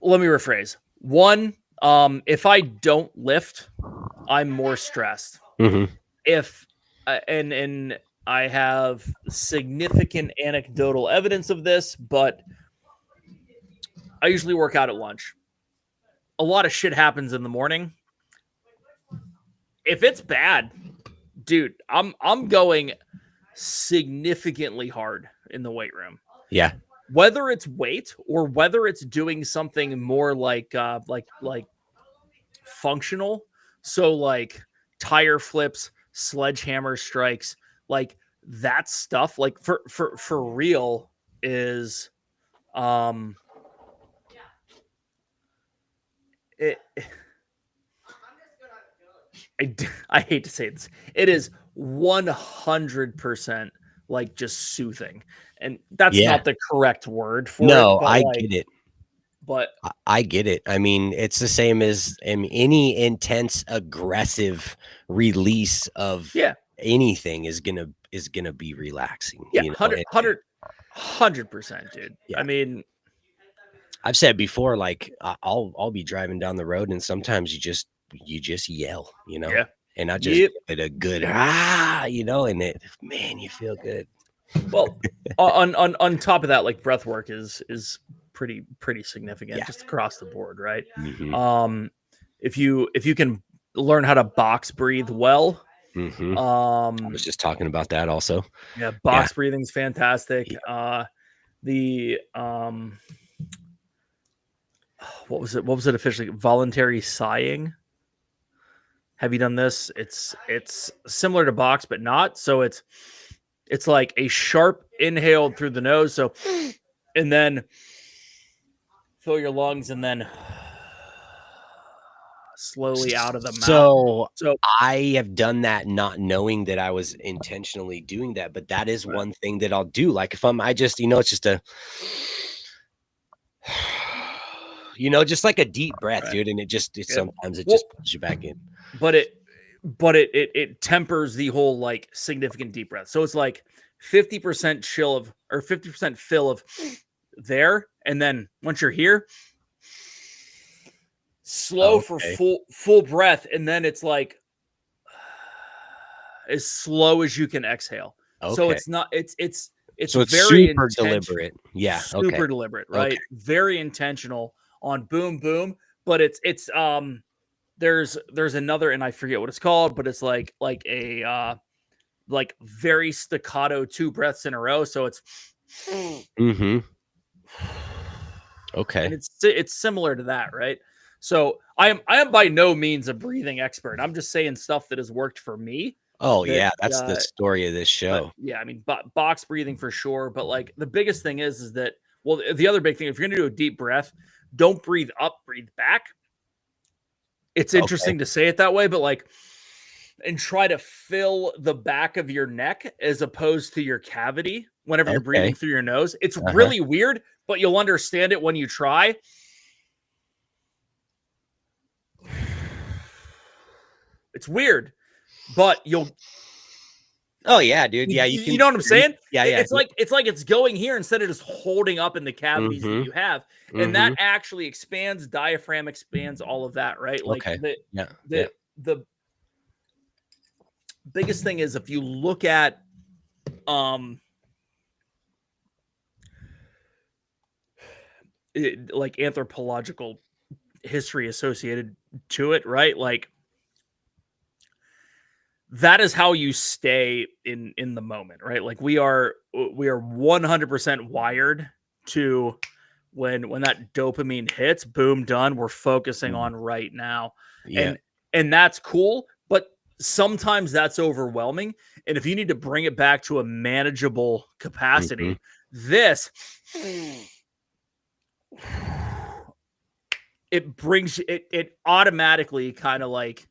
let me rephrase. One, if I don't lift, I'm more stressed. If and I have significant anecdotal evidence of this, but I usually work out at lunch. A lot of shit happens in the morning. If it's bad, dude, I'm going significantly hard in the weight room. Yeah. Whether it's weight or whether it's doing something more like functional, so like tire flips, sledgehammer strikes, like that stuff, like for real is it I hate to say this. It is 100% like just soothing. And that's not the correct word for it. No, I get it. But I get it. I mean, it's the same as any intense, aggressive release of anything is gonna be relaxing. Yeah, you know? 100%, dude. Yeah. I mean, I've said before, like I'll be driving down the road, and sometimes you just yell, you know, and I just give it a good you know, and you feel good. Well, on top of that, like breath work is pretty significant just across the board, right? If you can learn how to box breathe well, I was just talking about that also. Yeah, box breathing is fantastic. What was it officially? Voluntary sighing. Have you done this? It's similar to box, but not. So it's like a sharp inhale through the nose. So, and then fill your lungs, and then slowly out of the mouth. So I have done that not knowing that I was intentionally doing that, but that is one thing that I'll do. Like if I just, you know, it's just a, you know, just like a deep breath, dude. And sometimes it just puts you back in. But it tempers the whole like significant deep breath. So it's like 50% chill of, or 50% fill of there. And then once you're here, slow for full breath, and then it's like as slow as you can exhale. So it's not it's so it's very super deliberate. Yeah, super deliberate, right? Very intentional on boom boom, but it's there's another, and I forget what it's called, but it's like a like very staccato 2 breaths in a row. So it's and it's similar to that, right? So I am by no means a breathing expert. I'm just saying stuff that has worked for me. Oh, that's the story of this show. Yeah, I mean, box breathing for sure. But like the biggest thing is that, well, the other big thing, if you're going to do a deep breath, don't breathe up, breathe back. It's interesting to say it that way, but like, and try to fill the back of your neck as opposed to your cavity whenever you're breathing through your nose. It's really weird, but you'll understand it when you try. It's weird, but you'll. Oh yeah, dude. Yeah, you know what I'm saying? Yeah. It's like it's going here instead of just holding up in the cavities that you have, and that actually expands diaphragm, expands all of that, right? Like the biggest thing is if you look at like anthropological history associated to it, right? Like that is how you stay in the moment, right? Like we are 100% wired to when that dopamine hits, boom, done. We're focusing on right now. Yeah. And that's cool, but sometimes that's overwhelming. And if you need to bring it back to a manageable capacity, this it brings it automatically kind of like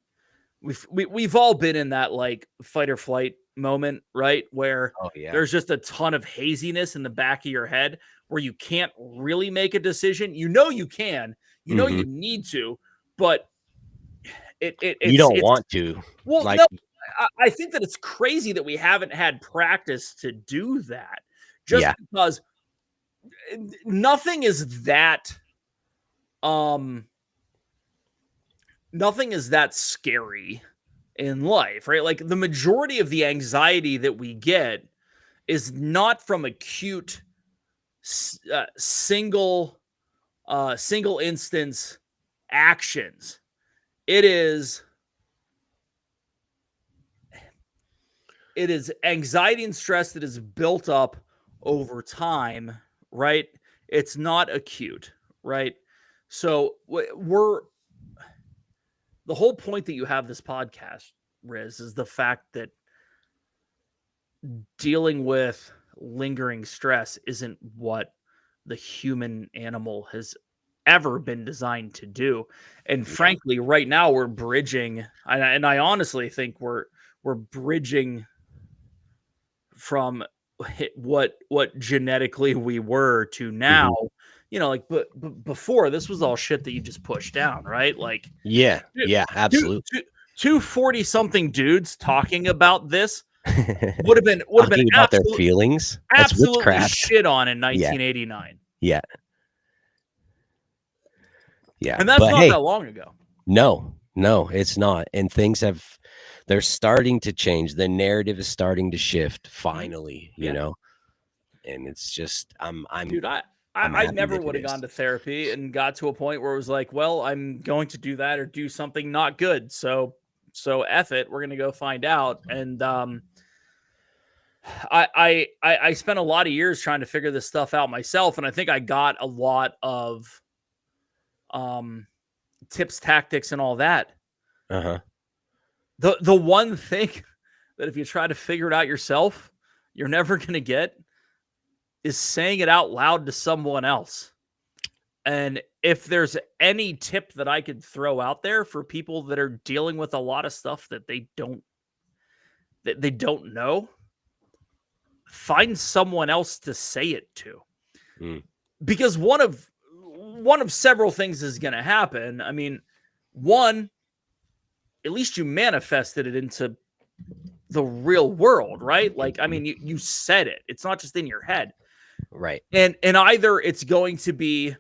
we've all been in that like fight or flight moment, right? Where Oh yeah. there's just a ton of haziness in the back of your head where you can't really make a decision. You know you can, you know you need to, but You don't want to. Well, Like, no, I think that it's crazy that we haven't had practice to do that. Just Yeah. because nothing is that scary in life, right? Like the majority of the anxiety that we get is not from acute single instance actions. It is anxiety and stress that is built up over time, right? It's not acute, right? So we're the whole point that you have this podcast, Riz, is the fact that dealing with lingering stress isn't what the human animal has ever been designed to do. And frankly, right now we're bridging, and I honestly think we're bridging from what genetically we were to now. You know, like but before this was all shit that you just pushed down, right? Like yeah, absolutely. Two 40-something dudes talking about this would have been about their feelings. That's absolutely witchcraft. shit on in 1989. Yeah. And that's not that long ago. No, it's not. And they're starting to change. The narrative is starting to shift finally, you know. And it's just Dude, I never would have gone to therapy and got to a point where it was like, well, I'm going to do that or do something not good. So F it, we're gonna go find out. And I spent a lot of years trying to figure this stuff out myself, and I think I got a lot of tips, tactics, and all that. The one thing that if you try to figure it out yourself, you're never gonna get is saying it out loud to someone else. And if there's any tip that I could throw out there for people that are dealing with a lot of stuff that they don't know, find someone else to say it to. Because one of several things is going to happen. I mean, one, at least you manifested it into the real world, right? Like, I mean, you said it. It's not just in your head. Right. And either it's going to be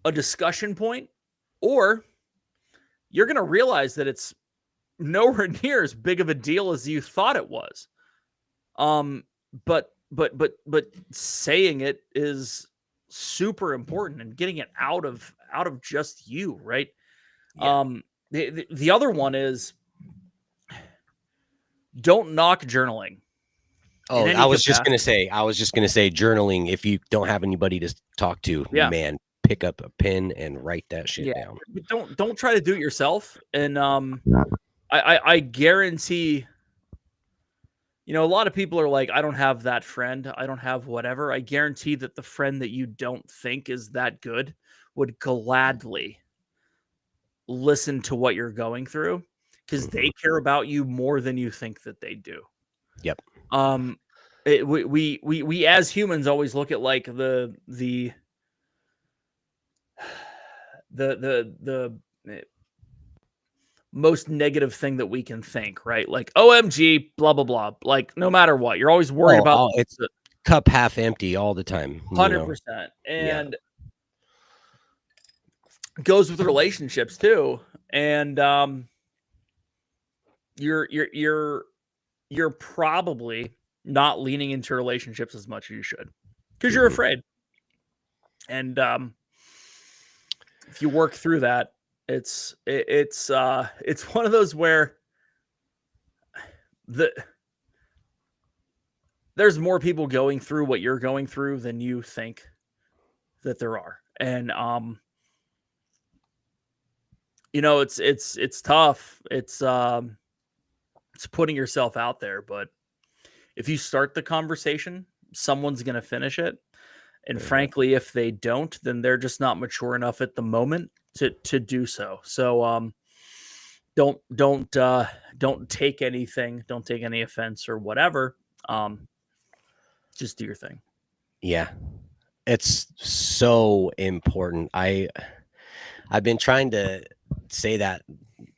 a discussion point, or you're going to realize that it's nowhere near as big of a deal as you thought it was. But saying it is super important, and getting it out of just you, right? The other one is don't knock journaling. Oh, I was just gonna say journaling. If you don't have anybody to talk to, man, pick up a pen and write that shit down. Don't try to do it yourself. And I guarantee, you know, a lot of people are like, I don't have that friend, I don't have whatever. I guarantee that the friend that you don't think is that good would gladly listen to what you're going through, because they care about you more than you think that they do. Yep. We as humans always look at like the most negative thing that we can think, right? Like OMG, blah blah blah. Like no matter what, you're always worried about it's the cup half empty all the time. 100%. And goes with relationships too. And you're probably not leaning into relationships as much as you should, because you're afraid. And if you work through that, it's one of those where there's more people going through what you're going through than you think that there are. And it's tough. It's putting yourself out there, but if you start the conversation, someone's going to finish it. And frankly, if they don't, then they're just not mature enough at the moment to do so. So don't take anything, don't take any offense or whatever. Just do your thing. Yeah. It's so important. I've been trying to say that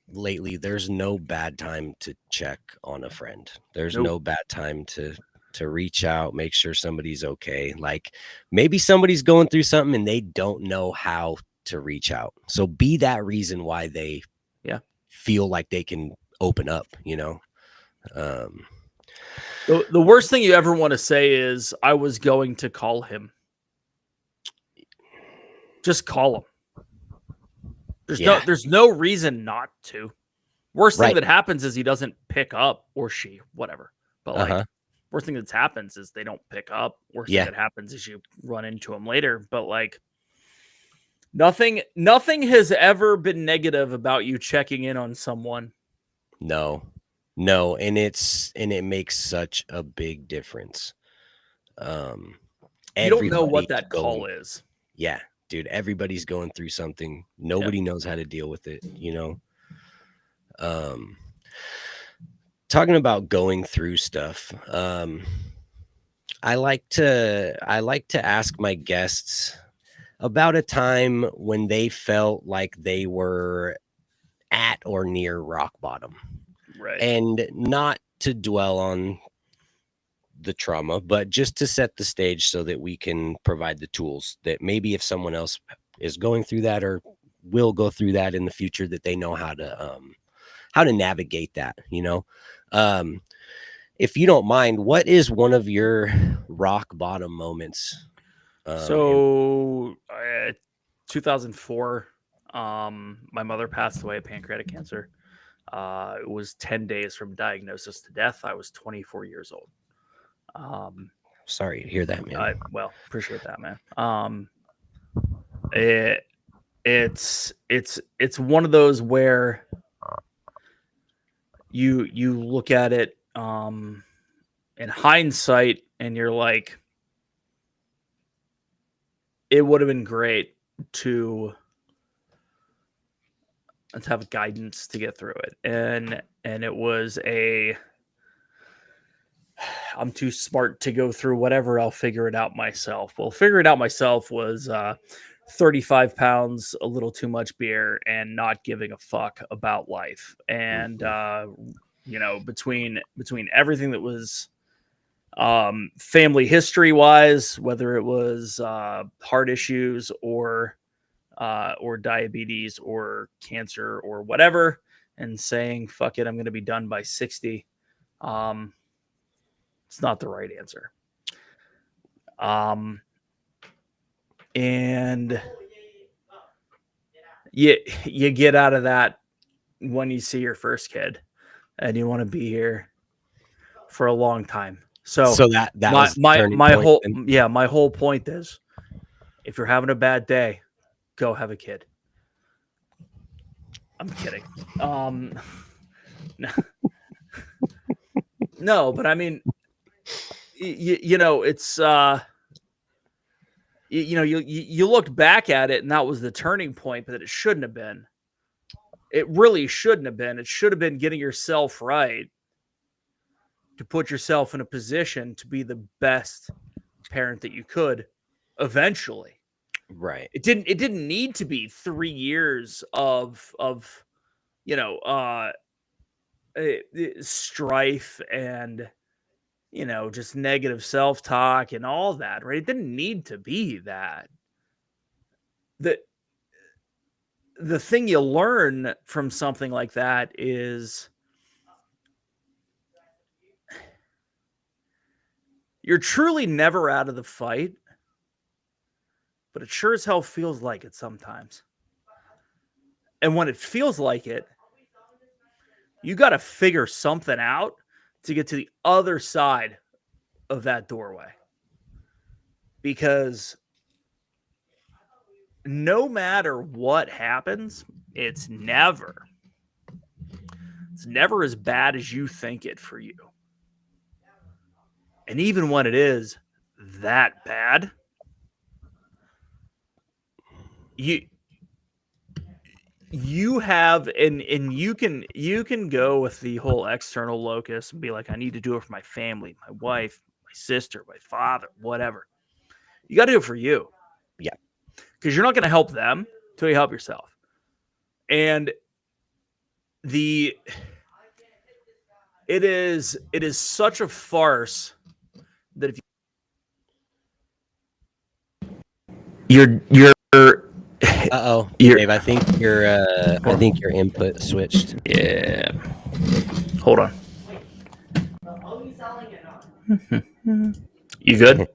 lately. There's no bad time to check on a friend. There's no bad time to reach out, make sure somebody's okay. Like maybe somebody's going through something and they don't know how to reach out. So be that reason why they feel like they can open up, The worst thing you ever want to say is, I was going to call him. Just call him. There's no reason not to. Worst thing that happens is he doesn't pick up, or she, whatever. But worst thing that happens is they don't pick up. Worst thing that happens is you run into him later. But like nothing has ever been negative about you checking in on someone. No. And it makes such a big difference. You don't know what that call is. Yeah, dude, everybody's going through something. Nobody knows how to deal with it, Talking about going through stuff. I like to ask my guests about a time when they felt like they were at or near rock bottom. Right. And not to dwell on the trauma, but just to set the stage so that we can provide the tools that maybe if someone else is going through that or will go through that in the future, that they know how to navigate that, if you don't mind, what is one of your rock bottom moments? 2004, my mother passed away of pancreatic cancer. It was 10 days from diagnosis to death. I was 24 years old. Sorry to hear that, man. Appreciate that, man. It's one of those where you look at it in hindsight and you're like, it would have been great to have guidance to get through it. And it was I'm too smart to go through whatever. I'll figure it out myself. Well, figure it out myself was 35 pounds, a little too much beer, and not giving a fuck about life. And between everything that was family history wise, whether it was heart issues or diabetes or cancer or whatever, and saying fuck it, I'm going to be done by 60. It's not the right answer. And you get out of that when you see your first kid, and you want to be here for a long time. So that was my whole point is, if you're having a bad day, go have a kid. I'm kidding. No, but I mean, it's you look back at it and that was the turning point, but it shouldn't have been. It really shouldn't have been. It should have been getting yourself right to put yourself in a position to be the best parent that you could eventually. Right. It didn't need to be 3 years of strife and just negative self-talk and all that, right? It didn't need to be that. The thing you learn from something like that is you're truly never out of the fight, but it sure as hell feels like it sometimes. And when it feels like it, you got to figure something out to get to the other side of that doorway. Because no matter what happens, it's never as bad as you think it for you. And even when it is that bad, you have and you can go with the whole external locus and be like, I need to do it for my family, my wife, my sister, my father, whatever. You got to do it for you. Yeah. Because you're not going to help them until you help yourself. And it is such a farce that if you're Dave, I think your input switched. Yeah. Hold on. You good?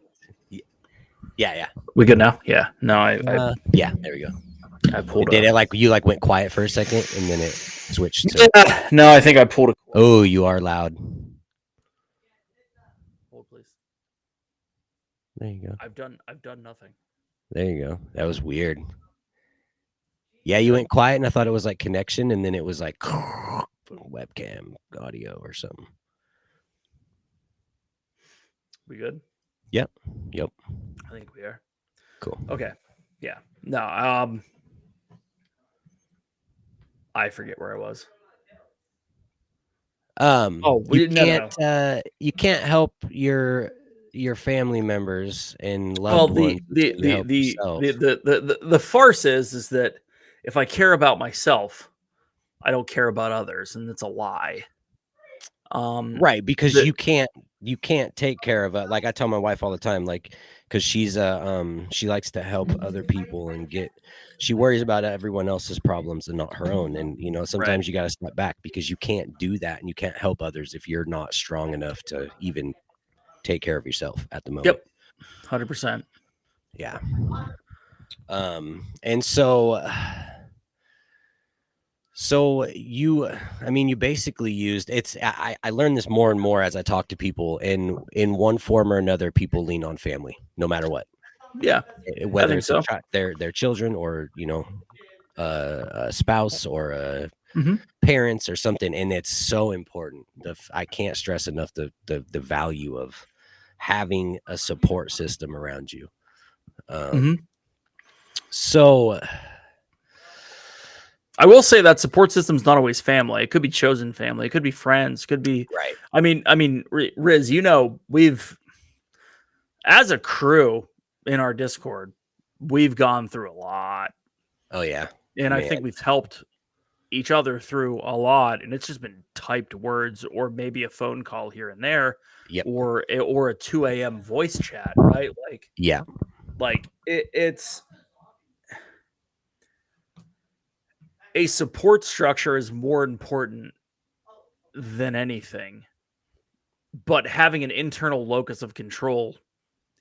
Yeah. We good now? Yeah. No, yeah, there we go. I pulled Did it like you went quiet for a second and then it switched to No, I think I pulled it. Oh, you are loud. Hold please. There you go. I've done nothing. There you go. That was weird. Yeah, you went quiet and I thought it was like connection and then it was like webcam audio or something. We good? Yep. I think we are. Cool. Okay. Yeah. No, I forget where I was. You can't help your family members and loved ones. The farce is that if I care about myself, I don't care about others, and it's a lie. Right, because you can't take care of it. Like I tell my wife all the time, like, because she's she likes to help other people and she worries about everyone else's problems and not her own. And sometimes you got to step back because you can't do that and you can't help others if you're not strong enough to even take care of yourself at the moment. Yep, 100%. Yeah. And so you basically used I learned this more and more as I talk to people, and in one form or another, people lean on family no matter what. Yeah. Whether it's their children or, a spouse or parents or something. And it's so important. I can't stress enough the value of having a support system around you. So I will say that support system is not always family. It could be chosen family. It could be friends. It could be right. I mean, Riz, we've as a crew in our Discord, we've gone through a lot. Oh yeah, and I think we've helped each other through a lot. And it's just been typed words or maybe a phone call here and there, or a 2 a.m. voice chat, right? Like it's. A support structure is more important than anything, but having an internal locus of control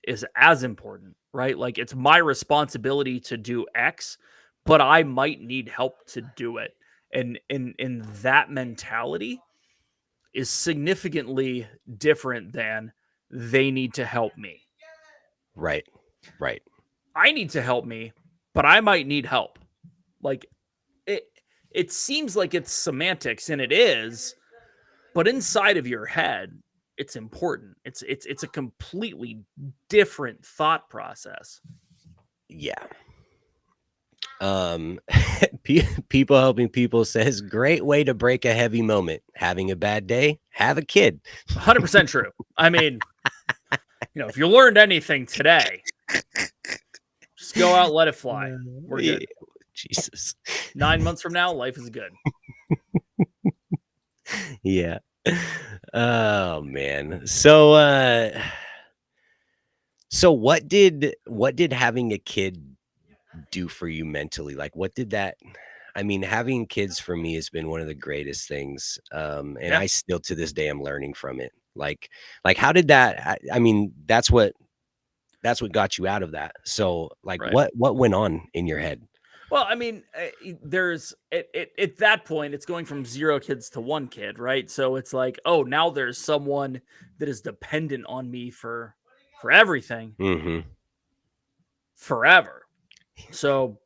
is as important, right? Like it's my responsibility to do X, but I might need help to do it. And in that mentality is significantly different than they need to help me. Right. I need to help me, but I might need help. Like it seems like it's semantics, and it is, but inside of your head, it's important. It's a completely different thought process. Yeah. People helping people says great way to break a heavy moment. Having a bad day, have a kid. 100% true. I mean, if you learned anything today, just go out, let it fly. We're good. Jesus. 9 months from now, life is good. Yeah. Oh man. So what did having a kid do for you mentally? Like what did that having kids for me has been one of the greatest things. I still to this day I'm learning from it. Like how did that that's what got you out of that. So what went on in your head? Well, there's at that point, it's going from 0 kids to 1 kid, right? So it's like, oh, now there's someone that is dependent on me for everything, Mm-hmm. forever. So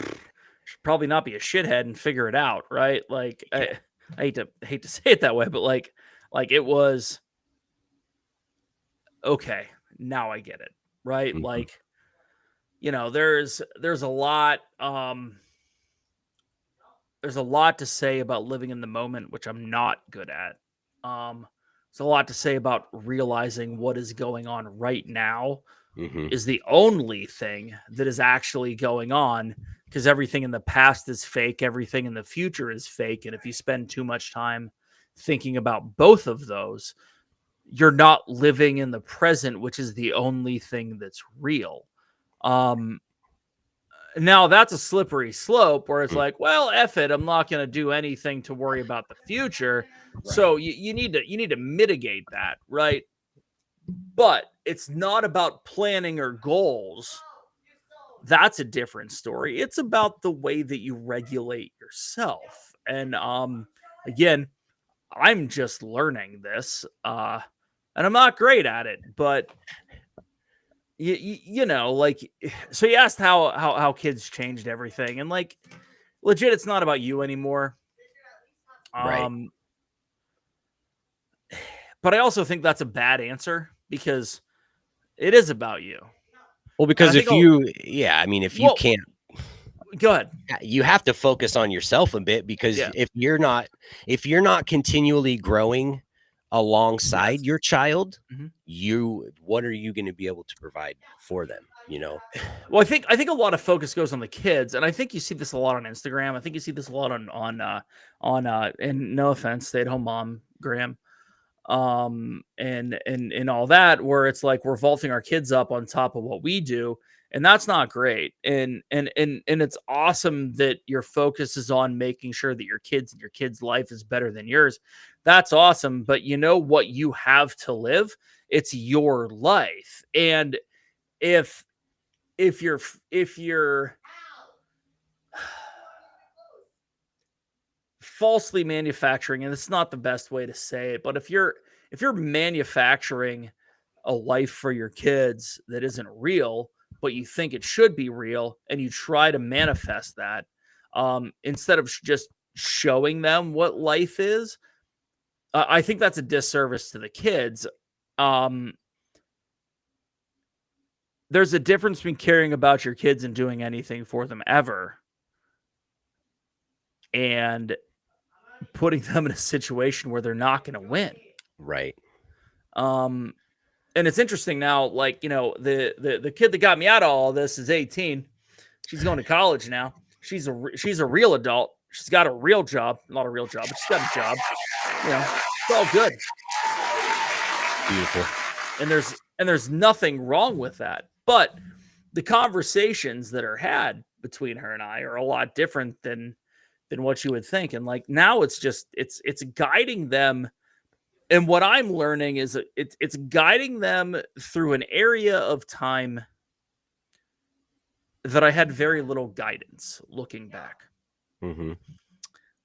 should probably not be a shithead and figure it out, right? Like I hate to say it that way, but like it was okay. Now I get it, right? Mhm. Like, there's a lot there's a lot to say about living in the moment, which I'm not good at. There's a lot to say about realizing what is going on right now Mhm. is the only thing that is actually going on, because everything in the past is fake, everything in the future is fake, and if you spend too much time thinking about both of those, you're not living in the present, which is the only thing that's real. Um, Now that's a slippery slope where it's Mm. like, well, F it, I'm not going to do anything to worry about the future. Right. So you need to mitigate that, right? But it's not about planning or goals. That's a different story. It's about the way that you regulate yourself. And again, I'm just learning this. And I'm not great at it, but like, so you asked how kids changed everything, and like, legit, it's not about you anymore. Right. Um, but I also think that's a bad answer because it is about you. Well, And I because think, I mean, if you well, can't, go ahead. you have to focus on yourself a bit, because Yeah. if you're not continually growing alongside Yes. your child, Mhm. what are you going to be able to provide for them? Well, I think a lot of focus goes on the kids, and I think you see this a lot on Instagram. I think you see this a lot on and no offense, stay at home mom, Graham, and all that, where it's like we're vaulting our kids up on top of what we do, and that's not great. And it's awesome that your focus is on making sure that your kids and your kids' life is better than yours. That's awesome, but you know what you have to live? It's your life. And if if you're falsely manufacturing, and it's not the best way to say it, but if you're manufacturing a life for your kids that isn't real, but you think it should be real, and you try to manifest that, instead of just showing them what life is, I think that's a disservice to the kids. Um, there's a difference between caring about your kids and doing anything for them ever, and putting them in a situation where they're not going to win. Right. Um, and it's interesting now, like, the kid that got me out of all this is 18. She's going to college now. She's a real adult. She's got a real job, not a real job, but she's got a job. It's all good. Beautiful. And there's nothing wrong with that. But the conversations that are had between her and I are a lot different than what you would think. And like now it's guiding them. And what I'm learning is it's guiding them through an area of time that I had very little guidance looking back. Mm-hmm.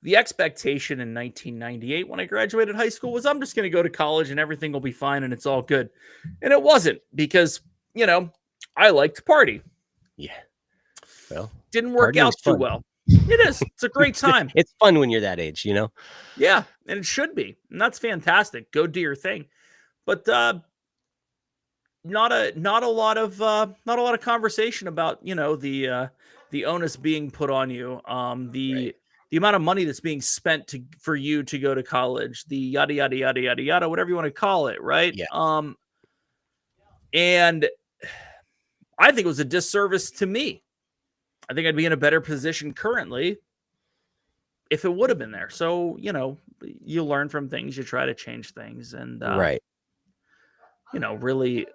The expectation in 1998 when I graduated high school was I'm just going to go to college and everything will be fine and it's all good. And it wasn't, because, I like to party. Yeah. Well, Didn't work partying's out too fun. well. It is. It's a great time. It's fun when you're that age, Yeah, and it should be. And that's fantastic. Go do your thing. But not a lot of conversation about, the onus being put on you, Right. the amount of money that's being spent for you to go to college, the yada yada yada yada yada, whatever you want to call it, right? Yeah. And I think it was a disservice to me. I think I'd be in a better position currently if it would have been there. So, you learn from things, you try to change things, and Right. really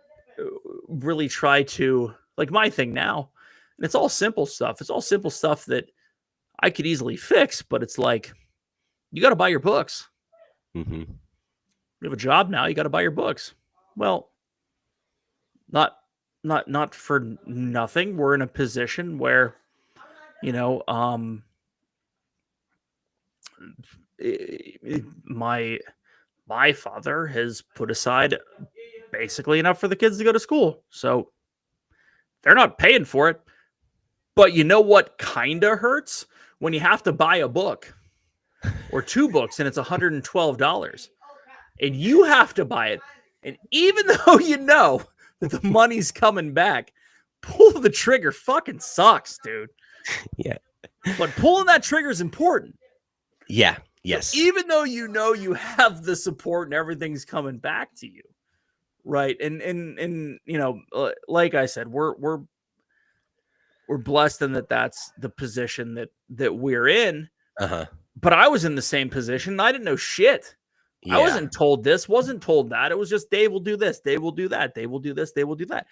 try to, like, my thing now, and it's all simple stuff. It's all simple stuff that I could easily fix, but it's like, you got to buy your books. Mm-hmm. You have a job now, you got to buy your books. Well, not for nothing. We're in a position where, my father has put aside basically enough for the kids to go to school. So they're not paying for it, But you know what kind of hurts? When you have to buy a book or 2 books and it's $112 and you have to buy it. And even though you know that the money's coming back, pull the trigger fucking sucks, dude. Yeah. But pulling that trigger is important. Yeah. Yes. So even though you know you have the support and everything's coming back to you. Right. And you know, like I said, we're blessed in that's the position that we're in. Uh-huh. But I was in the same position. And I didn't know shit. Yeah. I wasn't told this, wasn't told that. It was just Dave will do this, Dave will do that, Dave will do this, Dave will do that.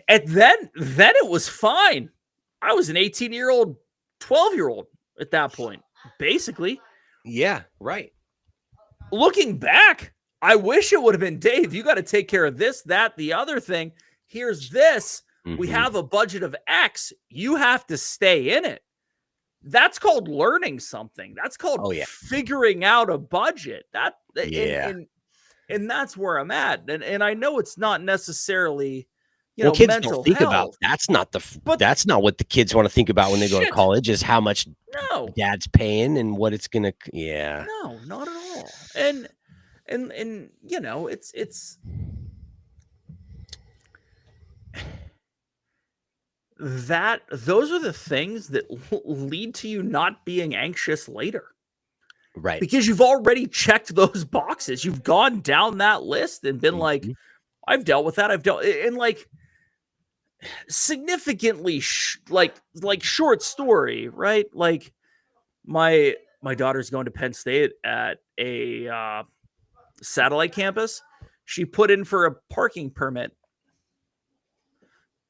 And then it was fine. I was an 18-year-old, 12-year-old at that point, basically. Yeah, right. Looking back, I wish it would have been, Dave, you got to take care of this, that, the other thing. Here's this. Mm-hmm. We have a budget of X. You have to stay in it. That's called learning something. That's called figuring out a budget. And that's where I'm at. And I know it's not necessarily, kids mental don't think health. about. That's not what the kids want to think about when they go to college. Is how much dad's paying and what it's gonna. Yeah. No, not at all. And it's. Those are the things that lead to you not being anxious later. Right. Because you've already checked those boxes. You've gone down that list and been like, I've dealt with that. And like significantly like short story, right? Like my daughter's going to Penn State at a satellite campus. She put in for a parking permit.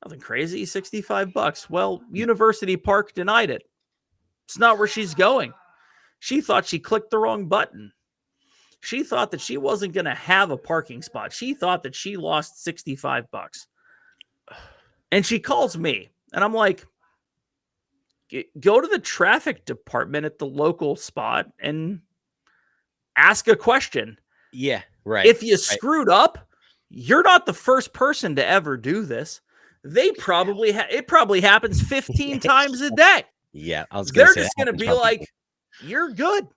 Nothing crazy, $65. Well, University Park denied it. It's not where she's going. She thought she clicked the wrong button. She thought that she wasn't going to have a parking spot. She thought that she lost $65. And she calls me, and I'm like, go to the traffic department at the local spot and ask a question. Yeah, right. If you screwed up, you're not the first person to ever do this. They probably it probably happens 15 times a day. Yeah, they're just going to be like, you're good.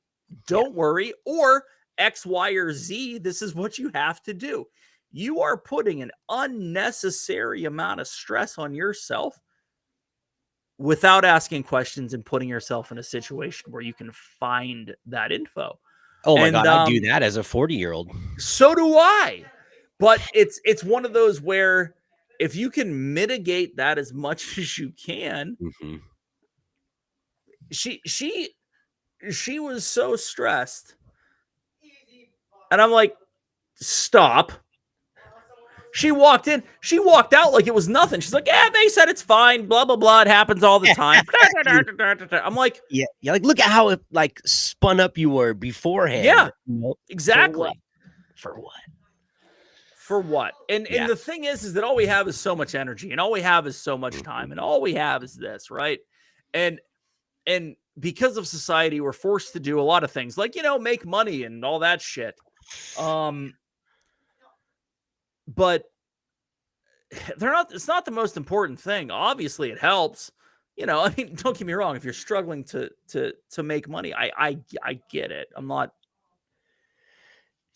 Don't worry. Or X, Y, or Z. This is what you have to do. You are putting an unnecessary amount of stress on yourself without asking questions and putting yourself in a situation where you can find that info. Oh my God, I do that as a 40-year-old. So do I. But it's one of those where if you can mitigate that as much as you can, she was so stressed. And I'm like, stop. She walked out like it was nothing. She's like, yeah, they said it's fine, blah, blah, blah. It happens all the time. I'm like, yeah, like, look at how it like spun up you were beforehand. Yeah, exactly. For what? For what? And the thing is that all we have is so much energy, and all we have is so much time, and all we have is this, right? And because of society, we're forced to do a lot of things like, make money and all that shit. But it's not the most important thing. Obviously it helps, I mean, don't get me wrong. If you're struggling to make money, I get it. I'm not.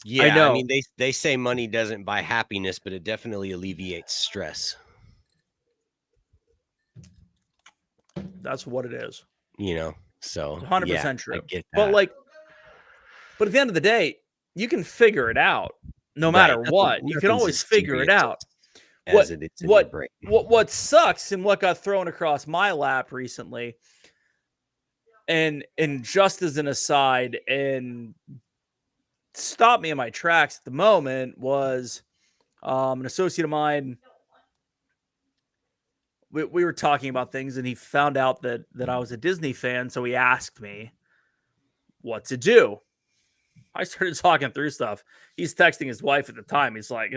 Yeah. I know. I mean, they say money doesn't buy happiness, but it definitely alleviates stress. That's what it is. So 100% true. I get that. But at the end of the day, you can figure it out no matter what. You can always figure it out. What sucks and what got thrown across my lap recently, and just as an aside, and stopped me in my tracks at the moment, was an associate of mine. We were talking about things, and he found out that I was a Disney fan, so he asked me what to do. I started talking through stuff. He's texting his wife at the time. He's like,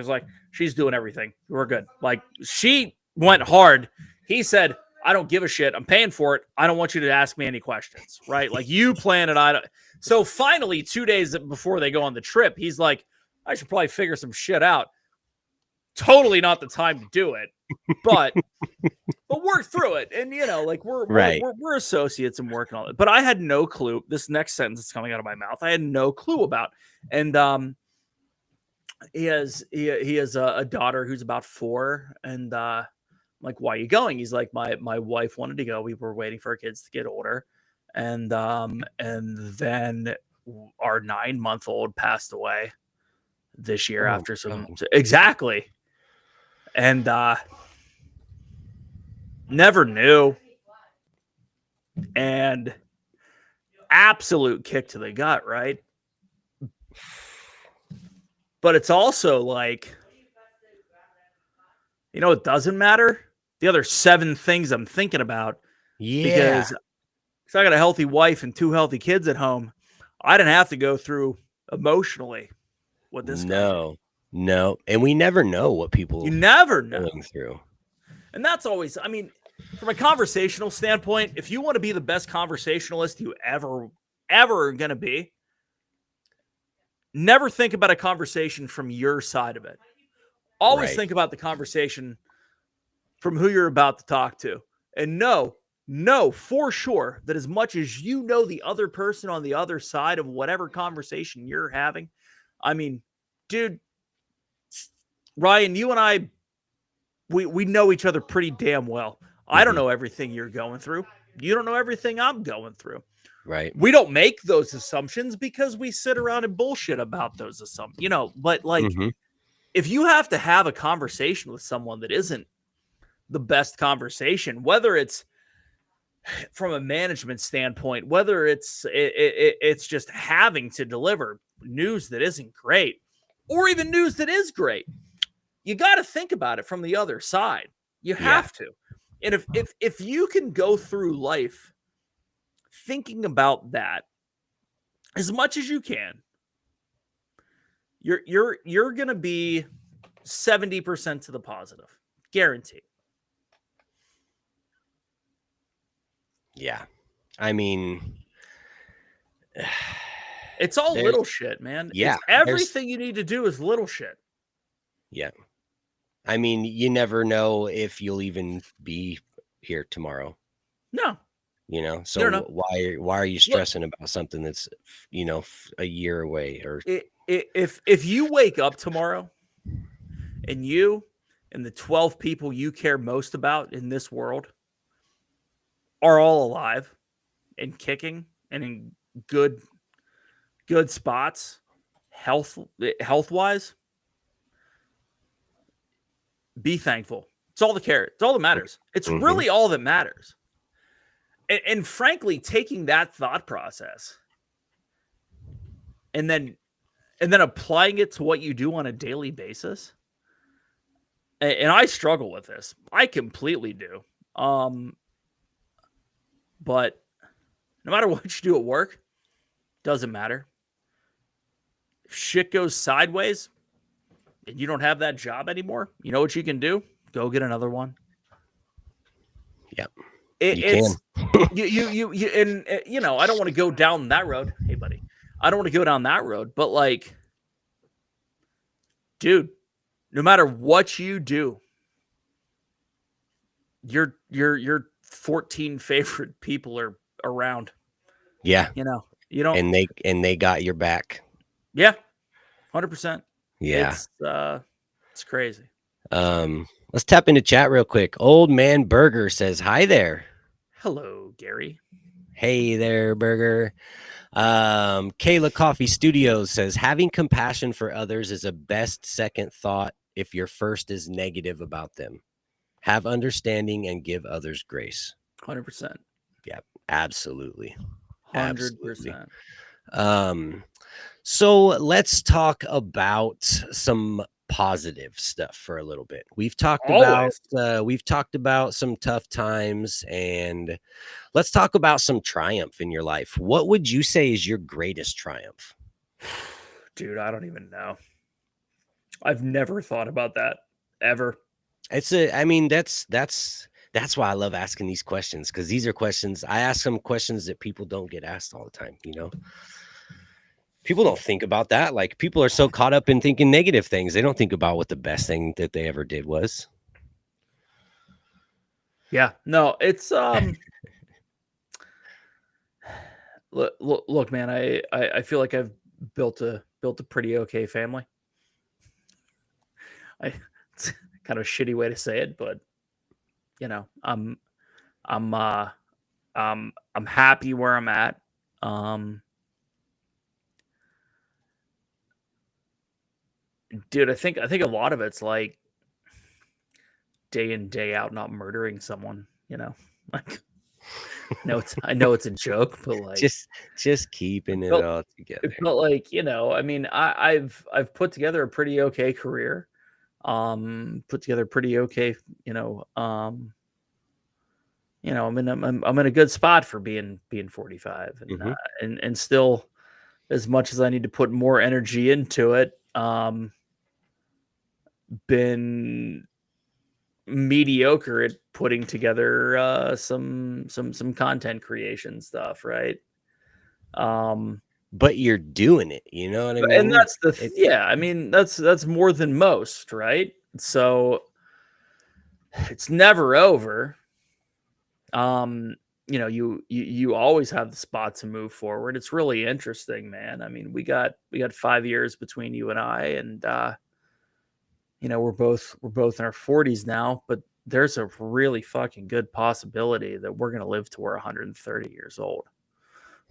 she's doing everything. We're good. Like, she went hard. He said, I don't give a shit. I'm paying for it. I don't want you to ask me any questions, right? Like, you plan it. So finally, 2 days before they go on the trip, he's like, I should probably figure some shit out. totally not the time to do it, but work through it. And like we're associates and working on it. But I had no clue. This next sentence is coming out of my mouth, I had no clue about. And he has a daughter who's about 4, and I'm like, why are you going? He's like, my wife wanted to go. We were waiting for our kids to get older, and then our 9-month-old passed away this year after some exactly, and never knew, and absolute kick to the gut, right? But it's also like, it doesn't matter. The other 7 things I'm thinking about. Yeah. Because I got a healthy wife and 2 healthy kids at home. I didn't have to go through emotionally what this guy did. No. And we never know what people You never know. going through. And that's always, from a conversational standpoint, if you want to be the best conversationalist you ever going to be, never think about a conversation from your side of it. Always think about the conversation from who you're about to talk to. And know for sure that as much as you know the other person on the other side of whatever conversation you're having, dude, Ryan, you and I, we know each other pretty damn well. I don't know everything you're going through. You don't know everything I'm going through. Right. We don't make those assumptions because we sit around and bullshit about those assumptions, but if you have to have a conversation with someone that isn't the best conversation, whether it's from a management standpoint, whether it's just having to deliver news that isn't great, or even news that is great, you got to think about it from the other side. You have to. And if you can go through life thinking about that as much as you can, you're going to be 70% to the positive, guaranteed. Yeah. It's all little shit, man. Yeah. Everything you need to do is little shit. Yeah. You never know if you'll even be here tomorrow. No. So why are you stressing about something that's, a year away? Or if you wake up tomorrow and you and the 12 people you care most about in this world are all alive and kicking and in good spots, health-wise, be thankful. It's all it's all that matters. It's really all that matters. And frankly, taking that thought process and then applying it to what you do on a daily basis. And I struggle with this. I completely do. But no matter what you do at work, doesn't matter. If shit goes sideways and you don't have that job anymore, you know what you can do? Go get another one. Yep. You I don't want to go down that road. Hey, buddy, I don't want to go down that road. But like, dude, no matter what you do, your 14 favorite people are around. Yeah. You don't, and they got your back. Yeah. 100%. Yeah. It's crazy. Let's tap into chat real quick. Old Man Burger says, hi there. Hello, Gary. Hey there, Burger. Kayla Coffee Studios says, having compassion for others is a best second thought if your first is negative about them. Have understanding and give others grace. 100%. Yeah, absolutely. 100%. So let's talk about some positive stuff for a little bit. We've talked about some tough times, and let's talk about some triumph in your life. What would you say is your greatest triumph? Dude, I don't even know. I've never thought about that ever. That's why I love asking these questions, because these are questions I ask, some questions that people don't get asked all the time, People don't think about that. Like, people are so caught up in thinking negative things. They don't think about what the best thing that they ever did was. Yeah, no, it's look, man, I feel like I've built a pretty okay family. It's kind of a shitty way to say it, but you know, I'm happy where I'm at. Dude, I think a lot of it's like day in, day out not murdering someone, like I know it's a joke, but like just keeping it but, all together. but like, I mean, I've put together a pretty okay career. Put together pretty okay, I'm in a good spot for being 45, and Mhm. and still, as much as I need to put more energy into it, been mediocre at putting together some content creation stuff, right? But you're doing it, you know what I And mean? that's It yeah, I mean, that's more than most, right? So it's never over. You always have the spot to move forward. It's really interesting, man. I mean, we got 5 years between you and I, and we're both in our 40s now, but there's a really fucking good possibility that we're going to live to we're 130 years old.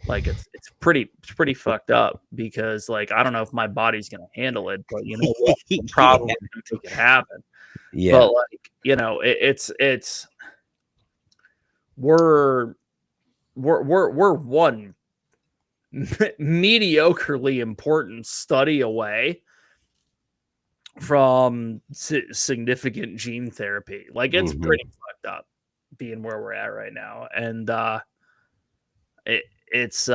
Like, it's pretty fucked up, because like, I don't know if my body's going to handle it, but you know what? We're probably going to make it happen. Yeah. But like, it's we're one mediocrely important study away from significant gene therapy. Like, it's Mhm. pretty fucked up being where we're at right now, and it's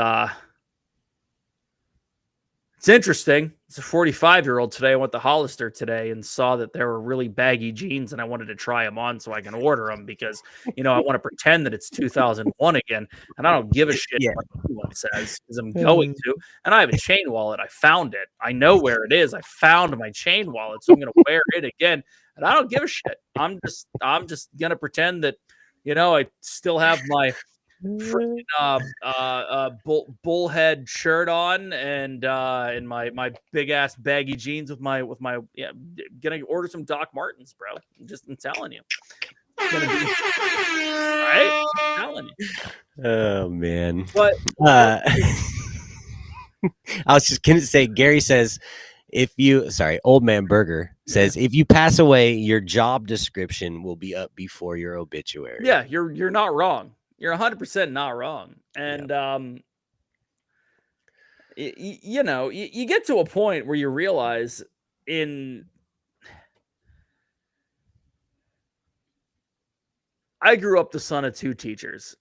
interesting. It's a 45-year-old today. I went to Hollister today and saw that there were really baggy jeans, and I wanted to try them on so I can order them, because I want to pretend that it's 2001 again, and I don't give a shit Yeah. what anyone says, because I'm going to. And I have a chain wallet. I found it. I know where it is. I found my chain wallet, so I'm going to wear it again, and I don't give a shit. I'm just going to pretend that I still have my bullhead shirt on, and my big ass baggy jeans with my gonna order some Doc Martens, bro. I'm telling you, it's gonna be right. I'm telling you. Oh man. But I was just gonna say, Gary says, Old Man Burger says, if you pass away, your job description will be up before your obituary. yeah, you're not wrong. You're 100% not wrong. And you get to a point where you realize I grew up the son of two teachers,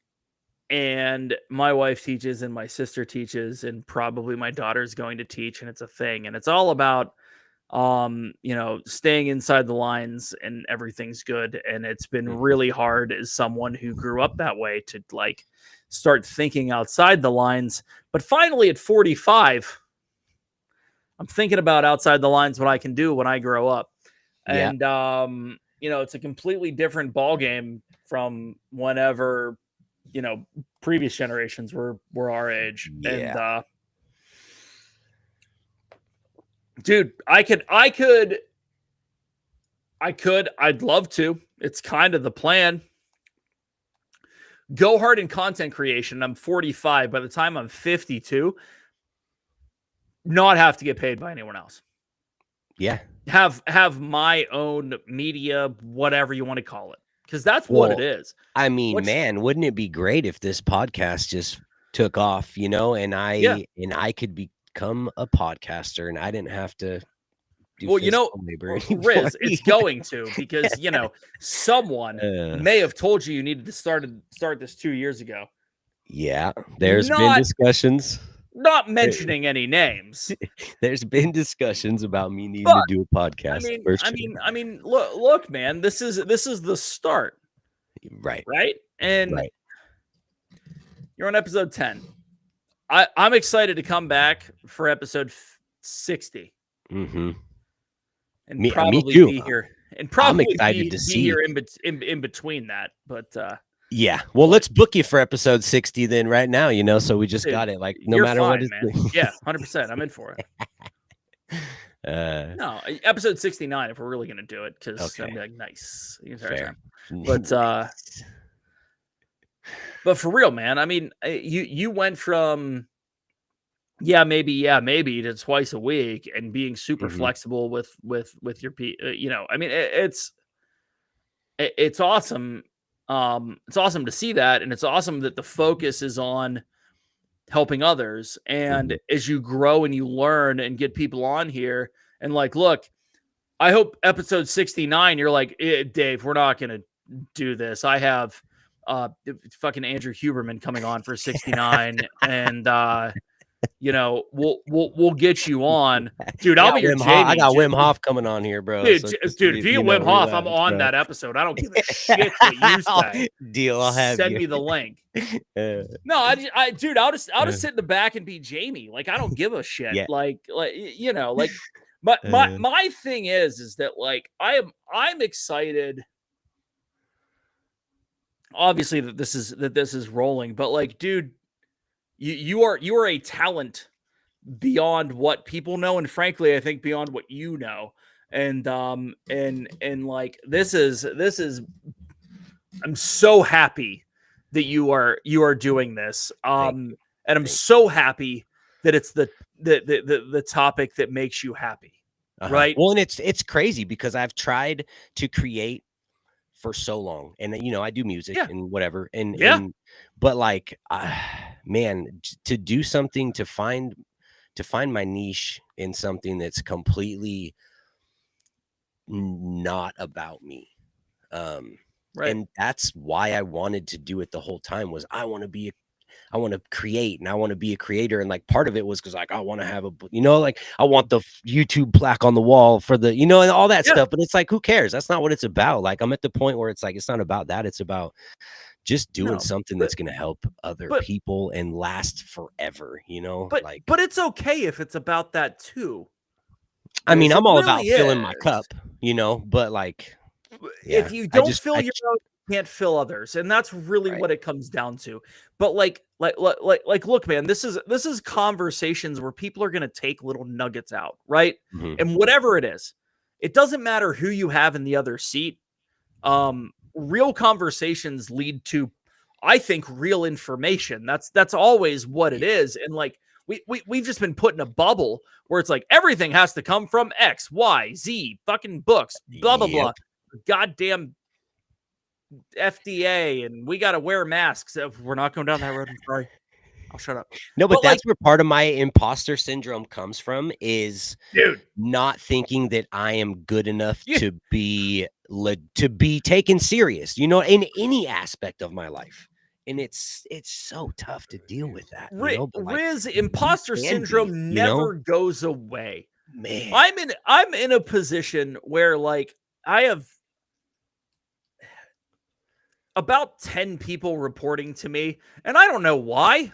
and my wife teaches and my sister teaches, and probably my daughter's going to teach, and it's a thing, and it's all about staying inside the lines, and everything's good. And it's been really hard as someone who grew up that way to like start thinking outside the lines. But finally at 45, I'm thinking about outside the lines, what I can do when I grow up. Yeah. And it's a completely different ball game from whenever previous generations were our age. Yeah. And dude, I'd love to. It's kind of the plan. Go hard in content creation. I'm 45. By the time I'm 52, not have to get paid by anyone else. Yeah. Have my own media, whatever you want to call it, because that's what it is. I mean, man, wouldn't it be great if this podcast just took off, and I could become a podcaster, and I didn't have to do labor anymore. Riz, it's going to, because someone may have told you needed to start this 2 years ago. Yeah, there's been discussions. Not mentioning any names. There's been discussions about me needing to do a podcast. I mean, look, man, this is the start. Right. And you're on episode 10. I'm excited to come back for episode 60 Mm-hmm. and Me probably too. be here and I'm probably excited to be see. here in between that. But yeah, well, let's book you for episode 60 then right now. So we just dude, got it. Like no you're matter fine, what is. man. Yeah, 100%. I'm in for it. No, episode 69 if we're really gonna do it, because Okay. I'm like nice. Fair. But but for real, man. I mean, you went from maybe to twice a week and being super Mhm. flexible with your I mean, it's awesome. It's awesome to see that, and it's awesome that the focus is on helping others. And as you grow and you learn and get people on here and like, look, I hope episode 69, you're like, Dave, we're not going to do this. I have fucking Andrew Huberman coming on for 69 and we'll get you on, dude. I'll be your Jamie. I got Wim Hof coming on here, bro. Dude, So dude, if you get Wim Hof, I'm relax, on bro. that episode. I don't give a shit what you say. Deal, I'll have Send you. me the link. No, I'll just sit in the back and be Jamie. Like, I don't give a shit. Yeah. But my thing is that like I'm excited. Obviously that this is rolling, but like, dude, you are a talent beyond what people know, and frankly, I think beyond what you know. And like this is I'm so happy that you are doing this. And I'm so happy that it's the topic that makes you happy. Right. Well, and it's crazy because I've tried to create for so long, and I do music and whatever, and but like, man, to do something, to find my niche in something that's completely not about me. And that's why I wanted to do it the whole time, was I want to create, and I want to be a creator. And like part of it was because like I want to have like I want the YouTube plaque on the wall for the and all that stuff. But it's like, who cares? That's not what it's about. Like I'm at the point where it's like it's not about that. It's about just doing something that's going to help other people and last forever. But it's okay if it's about that too. I mean, I'm all about filling my cup. But like, if you don't fill your own, you can't fill others, and that's really what it comes down to. But like, look, man, this is conversations where people are going to take little nuggets out, right? And whatever it is, it doesn't matter who you have in the other seat. Real conversations lead to, I think, real information. That's always what it is. And like, we've just been put in a bubble where it's like everything has to come from X, Y, Z, fucking books, blah, blah, blah. Goddamn FDA, and we got to wear masks. We're not going down that road. I'm sorry. I'll shut up. No, but that's where part of my imposter syndrome comes from, is not thinking that I am good enough to be taken serious, in any aspect of my life. And it's so tough to deal with that. Riz, imposter syndrome never goes away. Man, I'm in a position where like I have about 10 people reporting to me, and I don't know why.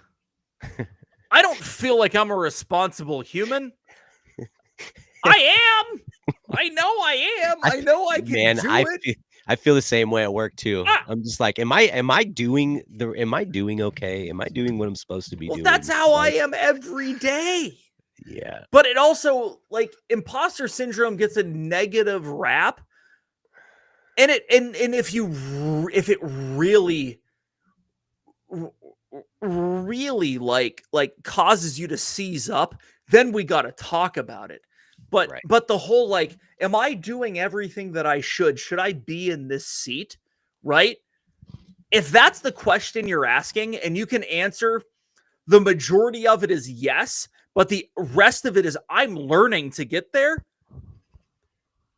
I don't feel like I'm a responsible human. I am. I know I am. I know I can do it. I feel the same way at work too. I'm just like, am I doing okay? Am I doing what I'm supposed to be doing? That's how I am every day. Yeah. But it also, like, imposter syndrome gets a negative rap. And if it really like causes you to seize up, then we got to talk about it. But the whole like, am I doing everything that I should? Should I be in this seat? Right? If that's the question you're asking, and you can answer the majority of it is yes, but the rest of it is I'm learning to get there.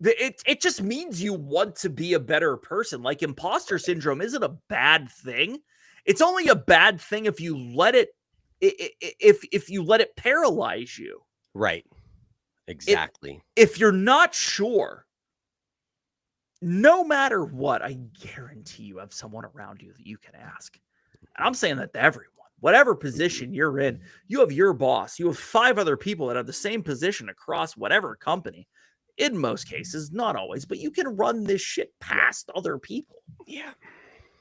It just means you want to be a better person. Like, imposter syndrome isn't a bad thing. It's only a bad thing if you let it if you let it paralyze you. Right. Exactly. If you're not sure, no matter what, I guarantee you have someone around you that you can ask. And I'm saying that to everyone. whatever position you're in, you have your boss, you have 5 other people that have the same position across whatever company. In most cases, not always, but you can run this shit past other people. Yeah.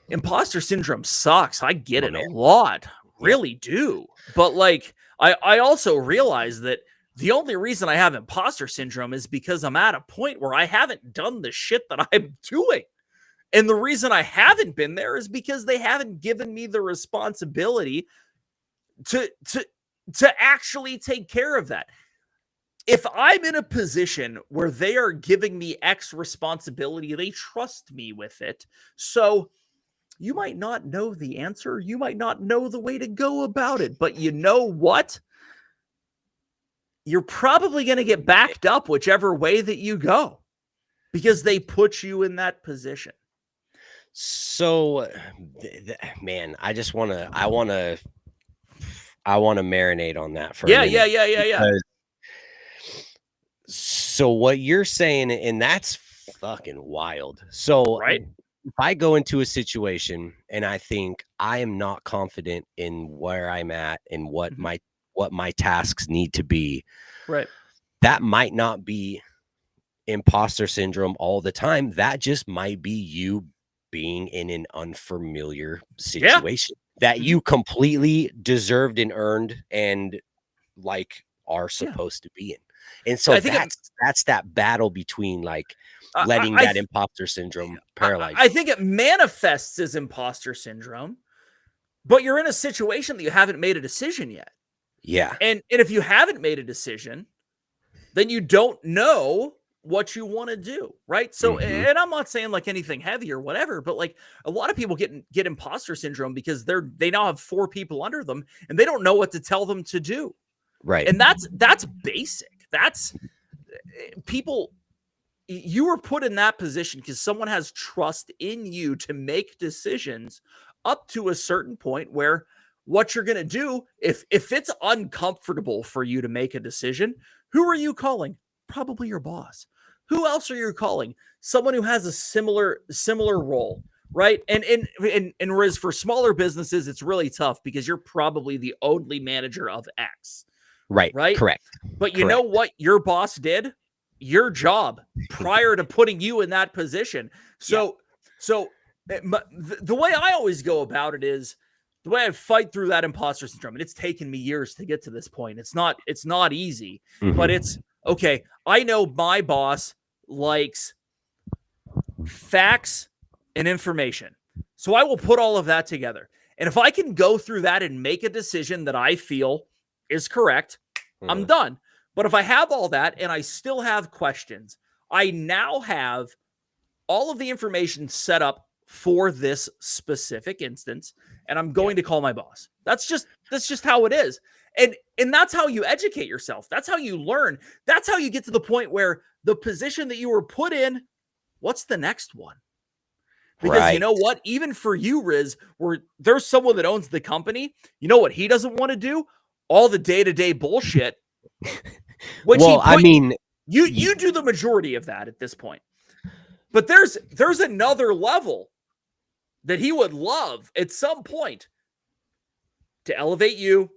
Imposter syndrome sucks. I get it man. a lot. Really do. But like, I also realize that the only reason I have imposter syndrome is because I'm at a point where I haven't done the shit that I'm doing. And the reason I haven't been there is because they haven't given me the responsibility to actually take care of that. If I'm in a position where they are giving me X responsibility, they trust me with it. So you might not know the answer. You might not know the way to go about it. But you know what? You're probably going to get backed up whichever way that you go because they put you in that position. So, man, I want to marinate on that for a minute. Yeah. So what you're saying, and that's fucking wild. So Right. if I go into a situation and I think I am not confident in where I'm at and what my tasks need to be, right, that might not be imposter syndrome all the time. That just might be you being in an unfamiliar situation that you completely deserved and earned and like are supposed to be in. And so that's that battle between like letting that imposter syndrome paralyze you. I think it manifests as imposter syndrome, but you're in a situation that you haven't made a decision yet. Yeah. And if you haven't made a decision, then you don't know what you want to do, right? So, and I'm not saying like anything heavy or whatever, but like a lot of people get imposter syndrome because they now have 4 people under them and they don't know what to tell them to do. Right. And that's basic. That's people. You were put in that position because someone has trust in you to make decisions up to a certain point where what you're going to do, if it's uncomfortable for you to make a decision, who are you calling? Probably your boss. Who else are you calling? Someone who has a similar role, right? And whereas for smaller businesses, it's really tough because you're probably the only manager of X. Right. Correct. But you know what your boss did? Your job prior to putting you in that position. So the way I always go about it is the way I fight through that imposter syndrome. And it's taken me years to get to this point. It's not easy, but it's okay. I know my boss likes facts and information. So I will put all of that together. And if I can go through that and make a decision that I feel is correct, I'm done. But if I have all that and I still have questions, I now have all of the information set up for this specific instance, and I'm going to call my boss. That's just how it is. And that's how you educate yourself. That's how you learn. That's how you get to the point where the position that you were put in, what's the next one? Because you know what? Even for you, Riz, where there's someone that owns the company, you know what he doesn't want to do? All the day-to-day bullshit. You do the majority of that at this point. But there's another level that he would love at some point to elevate you.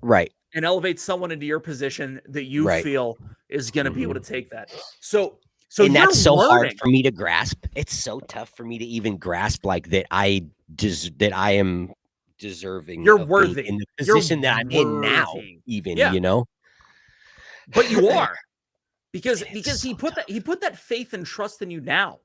Right. And elevate someone into your position that you feel is going to be able to take that. So and that's so hard for me to grasp. It's so tough for me to even grasp like that I am deserving. You're worthy in the position that I'm in now, even, you know. But you are. Because he put that faith and trust in you now.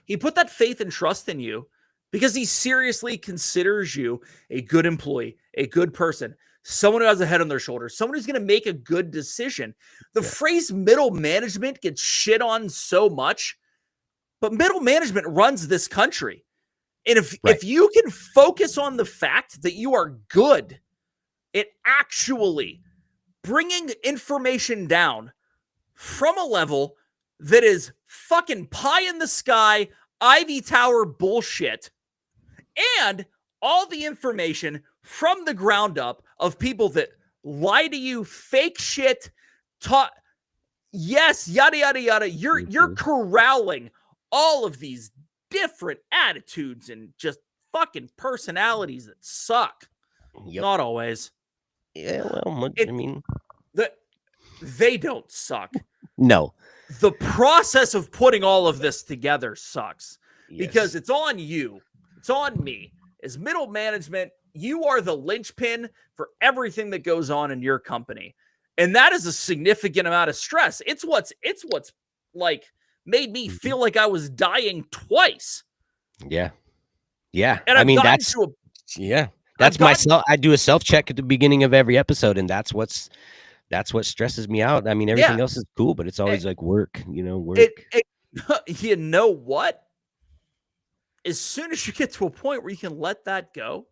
He put that faith and trust in you because he seriously considers you a good employee, a good person, someone who has a head on their shoulders, someone who's going to make a good decision. The phrase middle management gets shit on so much, but middle management runs this country. And if you can focus on the fact that you are good at actually bringing information down from a level that is fucking pie in the sky, Ivy Tower bullshit, and all the information from the ground up of people that lie to you, fake shit, yada, yada, yada. You're corralling all of these different attitudes and just fucking personalities that suck. Yep. Not always. Yeah, well, I mean, They don't suck. no. The process of putting all of this together sucks because Yes. it's on you. It's on me. As middle management, you are the linchpin for everything that goes on in your company. And that is a significant amount of stress. It's what's like made me feel like I was dying twice. Yeah. Yeah. And I I've mean, gotten that's to a yeah. I've That's gotten myself. I do a self-check at the beginning of every episode, and that's what stresses me out. I mean, everything yeah. else is cool, but it's always It, like work, it, work. it you know what? As soon as you get to a point where you can let that go,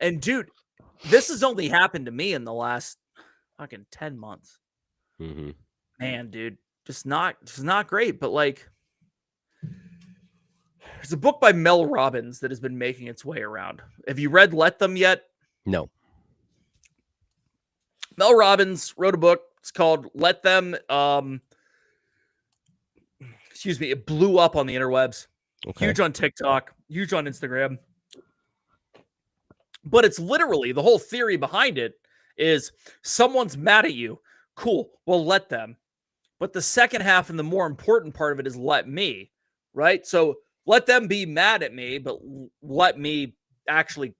and dude, this has only happened to me in the last fucking 10 months. Mm-hmm. Man, dude, just not great. But like, there's a book by Mel Robbins that has been making its way around. Have you read Let Them yet? No. Mel Robbins wrote a book. It's called Let Them. Excuse me. It blew up on the interwebs. Okay. Huge on TikTok. Huge on Instagram. But it's literally the whole theory behind it is someone's mad at you. Cool. Well, let them. But the second half and the more important part of it is let me, right? So let them be mad at me, but let me actually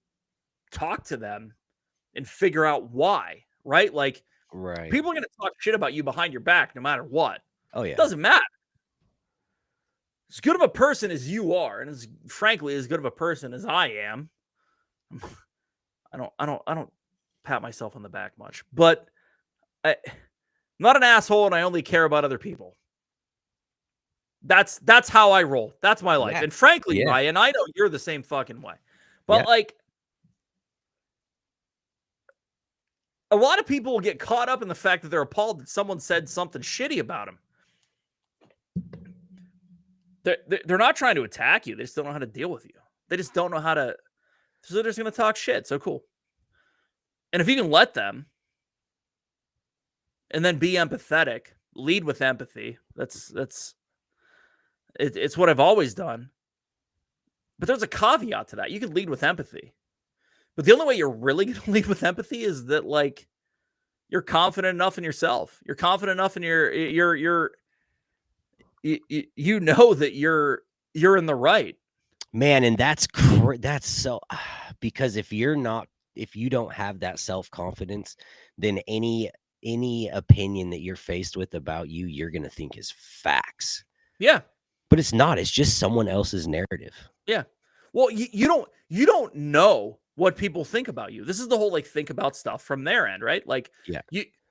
talk to them and figure out why, right? Like, Right. people are going to talk shit about you behind your back no matter what. Oh yeah. It doesn't matter. As good of a person as you are, and frankly as good of a person as I am, I don't pat myself on the back much, but I'm not an asshole, and I only care about other people. That's how I roll. That's my life. Yeah. And frankly, Yeah. Ryan, I know you're the same fucking way. But like, a lot of people will get caught up in the fact that they're appalled that someone said something shitty about them. They're not trying to attack you. They just don't know how to deal with you. They just don't know how to. So they're just going to talk shit. So cool. And if you can let them, and then be empathetic, lead with empathy. It's what I've always done. But there's a caveat to that. You can lead with empathy. But the only way you're really going to lead with empathy is that, like, you're confident enough in yourself. You're confident enough in you know that you're in the right. Man, and that's so because if you don't have that self-confidence, then any opinion that you're faced with about you, you're going to think is facts. Yeah. But it's not. It's just someone else's narrative. Yeah. Well, you don't know what people think about you. This is the whole, like, think about stuff from their end, right? Like, yeah.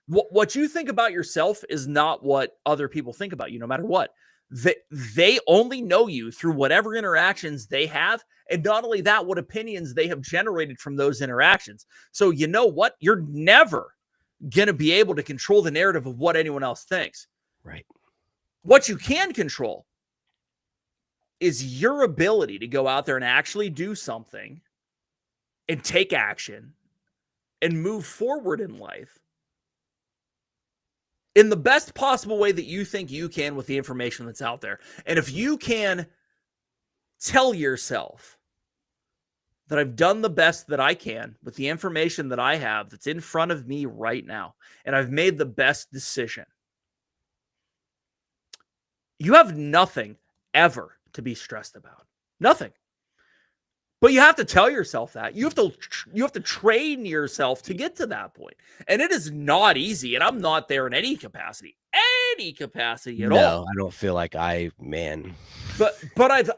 What you think about yourself is not what other people think about you, no matter what. They only know you through whatever interactions they have, and not only that, what opinions they have generated from those interactions. So you know what? You're never going to be able to control the narrative of what anyone else thinks. Right. What you can control is your ability to go out there and actually do something and take action and move forward in life in the best possible way that you think you can with the information that's out there. And if you can tell yourself that I've done the best that I can with the information that I have that's in front of me right now, and I've made the best decision, you have nothing ever to be stressed about. Nothing. But you have to tell yourself that. You have to train yourself to get to that point. And it is not easy. And I'm not there in any capacity at all. No, I don't feel like But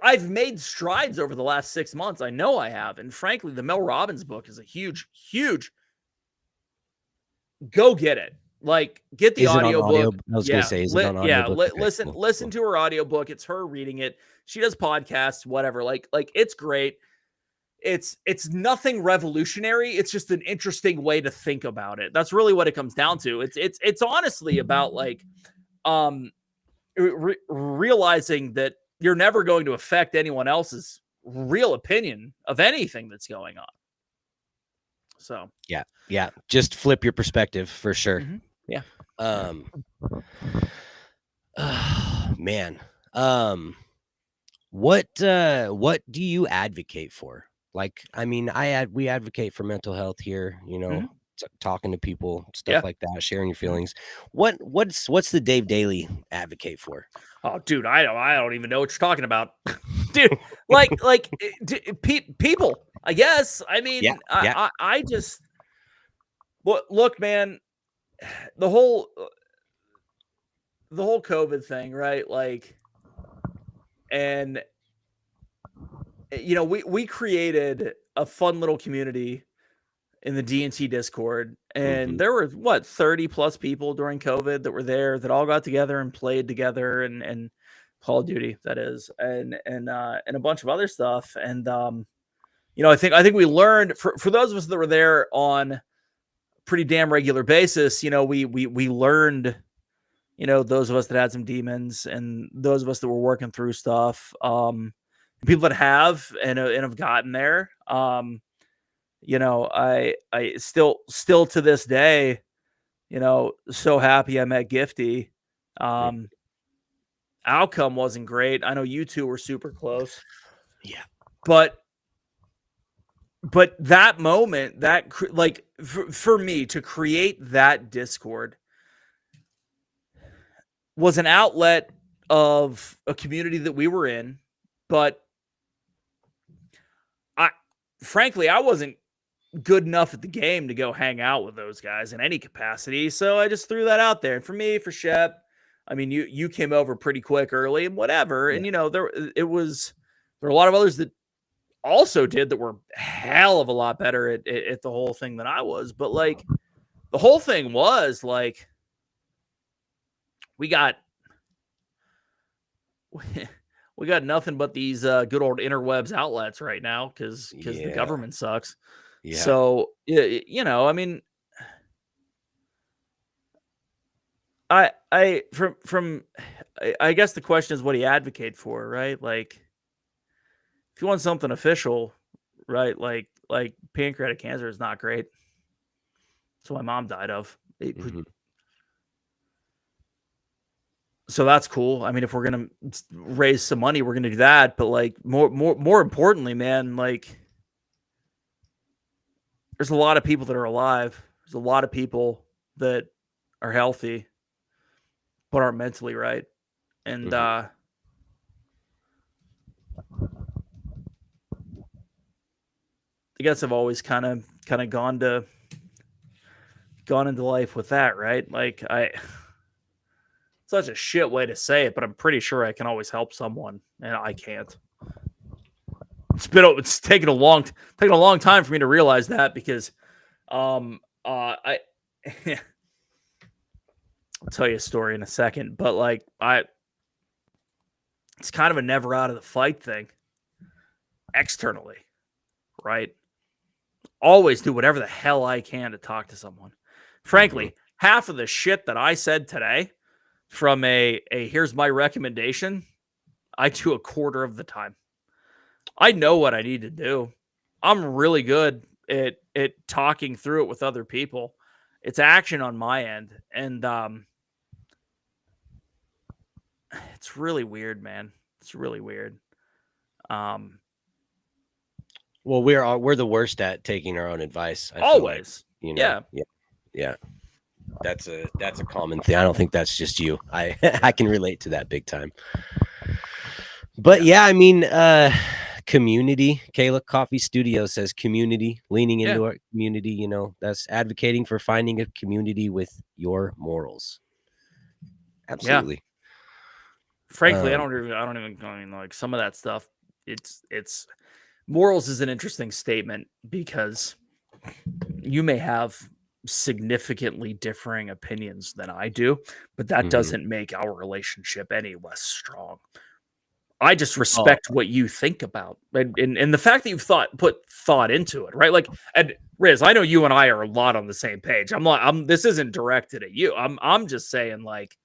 I've made strides over the last 6 months. I know I have. And frankly, the Mel Robbins book is a huge go get it. Like, get the audiobook. I was going to say, is it on audiobook? Yeah, listen to her audiobook. It's her reading it. She does podcasts, whatever. Like it's great. It's nothing revolutionary. It's just an interesting way to think about it. That's really what it comes down to. It's honestly about, like, realizing that you're never going to affect anyone else's real opinion of anything that's going on. So yeah, just flip your perspective for sure. Mm-hmm. Yeah. Man, what do you advocate for? Like, I mean, we advocate for mental health here, you know, Mhm. talking to people, stuff Yeah. like that, sharing your feelings. What's the Dave Daily advocate for? Oh, dude, I don't even know what you're talking about, dude. People. I guess. I Yeah, mean, yeah. I just look, man. The whole COVID thing, right? Like, and we created a fun little community in the DNT Discord, and Mhm. there were 30 plus people during COVID that were there that all got together and played together, and Call of Duty, that is, and a bunch of other stuff. And I think we learned, for those of us that were there on a pretty damn regular basis. We learned, those of us that had some demons, and those of us that were working through stuff, people that have and have gotten there. I still to this day, so happy I met Gifty. Mm. Outcome wasn't great. I know you two were super close. Yeah. But that moment, like for me to create that Discord was an outlet of a community that we were in, but frankly, I wasn't good enough at the game to go hang out with those guys in any capacity. So I just threw that out there. And for me, for Shep, I mean, you came over pretty quick early and whatever. Yeah. And there were a lot of others that also did that were a hell of a lot better at the whole thing than I was. But like, the whole thing was like, we got nothing but these good old interwebs outlets right now because the Yeah. government sucks. Yeah. So I mean, I guess the question is what do you advocate for, right? Like, if you want something official, right? Like pancreatic cancer is not great. That's what my mom died of. Mhm. So that's cool. I mean, if we're gonna raise some money, we're gonna do that. But like more importantly, man, like, there's a lot of people that are alive. There's a lot of people that are healthy but aren't mentally right. And Mhm. I guess I've always kind of gone into life with that, right? Like, such a shit way to say it, but I'm pretty sure I can always help someone, and I can't. It's taken a long time for me to realize that, because I I'll tell you a story in a second, but like, it's kind of a never out of the fight thing externally, right? Always do whatever the hell I can to talk to someone. Frankly, half of the shit that I said today from a here's my recommendation, I do a quarter of the time. I know what I need to do. I'm really good at talking through it with other people. It's action on my end. And it's really weird, man. It's really weird. Well, we're the worst at taking our own advice. I feel like, Always. Yeah. That's a common thing. I don't think that's just you. I can relate to that big time. But yeah, I mean, community. Kayla Coffee Studio says community, leaning into our community. That's advocating for finding a community with your morals. Absolutely. Yeah. Frankly, I don't even. I mean, like, some of that stuff. It's morals is an interesting statement, because you may have significantly differing opinions than I do, but that doesn't make our relationship any less strong. I just respect what you think about, and the fact that you've put thought into it, right? Like, and Riz, I know you and I are a lot on the same page. This isn't directed at you. I'm just saying, like,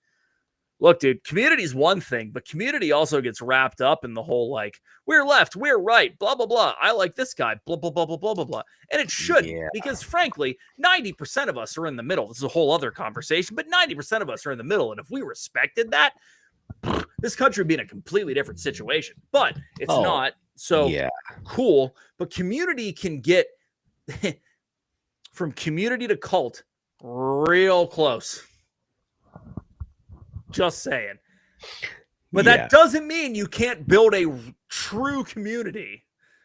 look, dude, community is one thing, but community also gets wrapped up in the whole, like, we're left, we're right, blah, blah, blah. I like this guy, blah, blah, blah, blah, blah, blah, blah. And it shouldn't, because frankly, 90% of us are in the middle. This is a whole other conversation, but 90% of us are in the middle. And if we respected that, this country would be in a completely different situation. But it's not. So Yeah. cool, but community can get from community to cult real close. Just saying. But Yeah. that doesn't mean you can't build a true community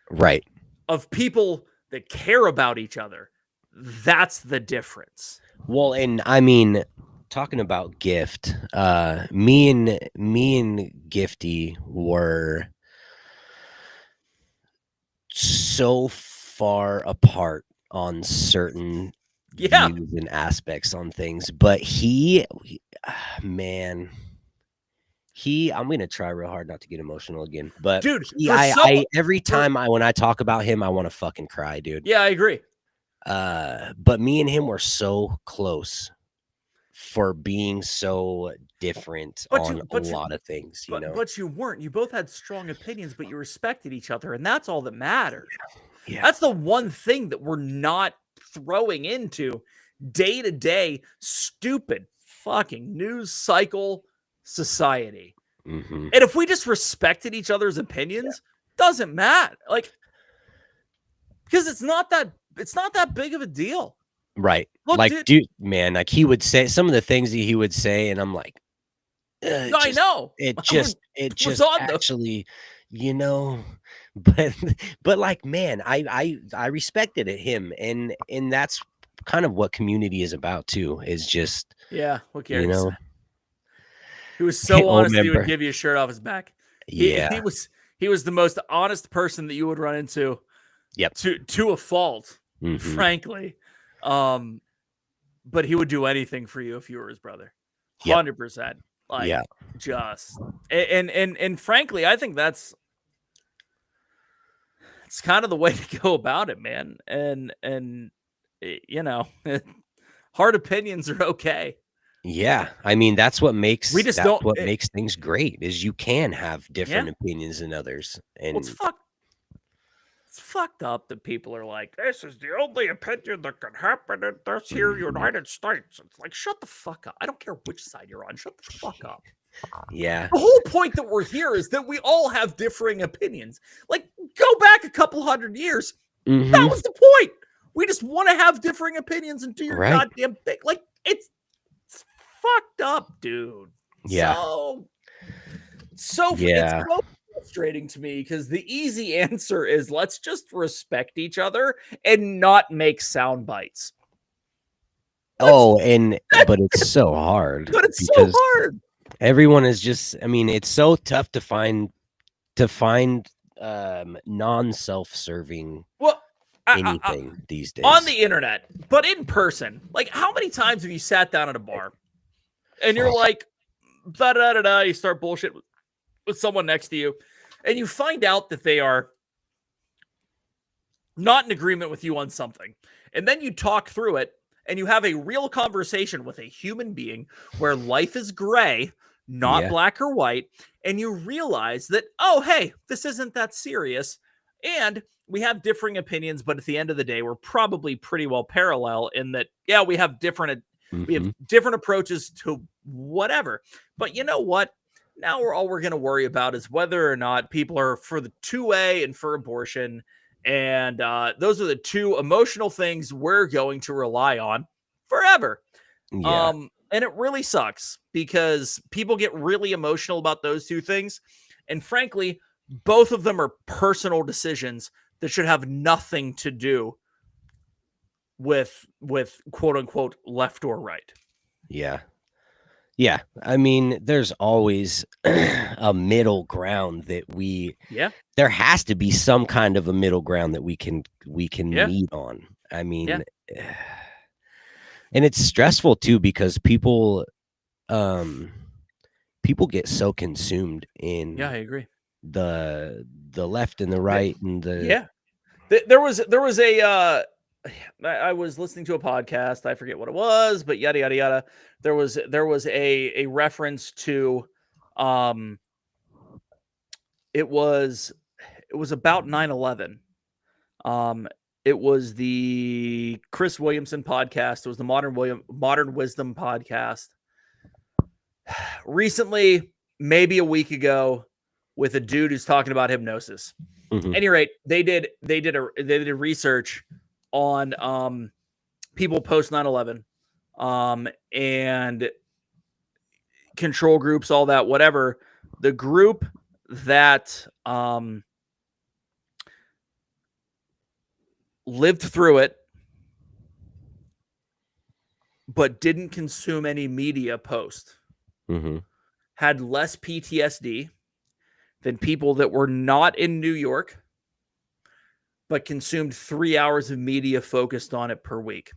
Right. of people that care about each other. That's the difference. Well, and I mean, talking about Gift, me and Gifty were so far apart on certain Yeah. views and aspects on things, but man, I'm gonna try real hard not to get emotional again, but Dude, every time when I talk about him, I want to fucking cry, dude. Yeah, I agree. But me and him were so close for being so different on a lot of things, you know. But you weren't. You both had strong opinions, but you respected each other, and that's all that mattered. Yeah. That's the one thing that we're not throwing into day-to-day stupid fucking news cycle society. Mm-hmm. And if we just respected each other's opinions, doesn't matter. Like, because it's not that big of a deal. Right. Look, like, dude, man, like he would say some of the things that he would say, and I'm like, I know. It just actually, you know, but like, man, I respected him, and that's kind of what community is about too. Is just what Gary you know, said. He was so honest that he member. would give you a shirt off his back. Yeah, he was the most honest person that you would run into. Yep. To a fault, mm-hmm. frankly. But he would do anything for you if you were his brother. 100%. Like, just and frankly, I think it's kind of the way to go about it, man. And you know, hard opinions are okay. Yeah, I mean that's what makes makes things great is you can have different opinions than others. And it's fucked up that people are like, this is the only opinion that can happen in this here United States. It's like, shut the fuck up. I don't care which side you're on. Shut the fuck up. Yeah. The whole point that we're here is that we all have differing opinions. Like, go back a couple hundred years. Mm-hmm. That was the point. We just want to have differing opinions and do your goddamn thing. Like, it's fucked up, dude. Yeah. It's so frustrating to me because the easy answer is let's just respect each other and not make sound bites. But it's so hard. But it's so hard. Everyone is just, I mean, it's so tough to find non-self-serving anything these days on the internet, but in person. Like, how many times have you sat down at a bar and you're like, da da da da, you start bullshit with someone next to you, and you find out that they are not in agreement with you on something, and then you talk through it, and you have a real conversation with a human being where life is gray, not black or white, and you realize that, oh, hey, this isn't that serious, and we have differing opinions, but at the end of the day, we're probably pretty well parallel in that, we have different approaches to whatever. But you know what? Now all we're going to worry about is whether or not people are for the 2A and for abortion. And those are the two emotional things we're going to rely on forever. Yeah. And it really sucks because people get really emotional about those two things. And frankly, both of them are personal decisions that should have nothing to do with quote unquote left or right. Yeah. Yeah. I mean, there's always a middle ground that there has to be some kind of a middle ground that we can meet on. I mean, and it's stressful too, because people get so consumed in I agree. The left and the right and there was a I was listening to a podcast. I forget what it was, but yada yada yada. There was a reference to it was about 9/11. It was the Chris Williamson podcast. It was the Modern Wisdom podcast. Recently, maybe a week ago, with a dude who's talking about hypnosis. Any rate, they did research on people post 9/11 and control groups, all that, whatever. The group that lived through it but didn't consume any media post had less PTSD than people that were not in New York but consumed 3 hours of media focused on it per week.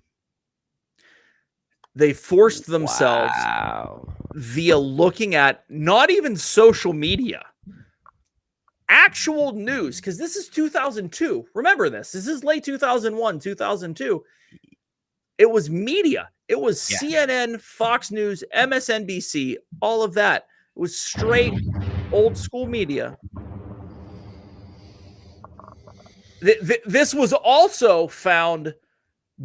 They forced themselves via looking at not even social media, actual news, because this is 2002. Remember this. This is late 2001, 2002. It was media. It was CNN, Fox News, MSNBC, all of that. It was straight old school media. This was also found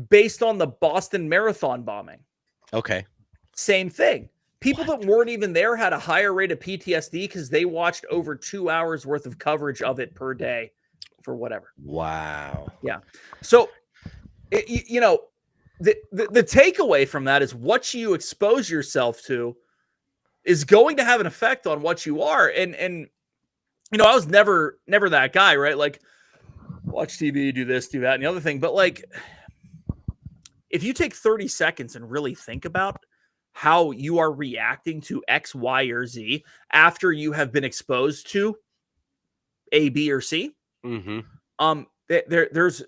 based on the Boston Marathon bombing. Okay. Same thing. People that weren't even there had a higher rate of PTSD because they watched over 2 hours worth of coverage of it per day for whatever. Wow. Yeah. So, the takeaway from that is what you expose yourself to is going to have an effect on what you are. And I was never that guy, right? Like, watch TV, do this, do that, and the other thing. But like, if you take 30 seconds and really think about how you are reacting to X, Y, or Z after you have been exposed to A, B, or C, there's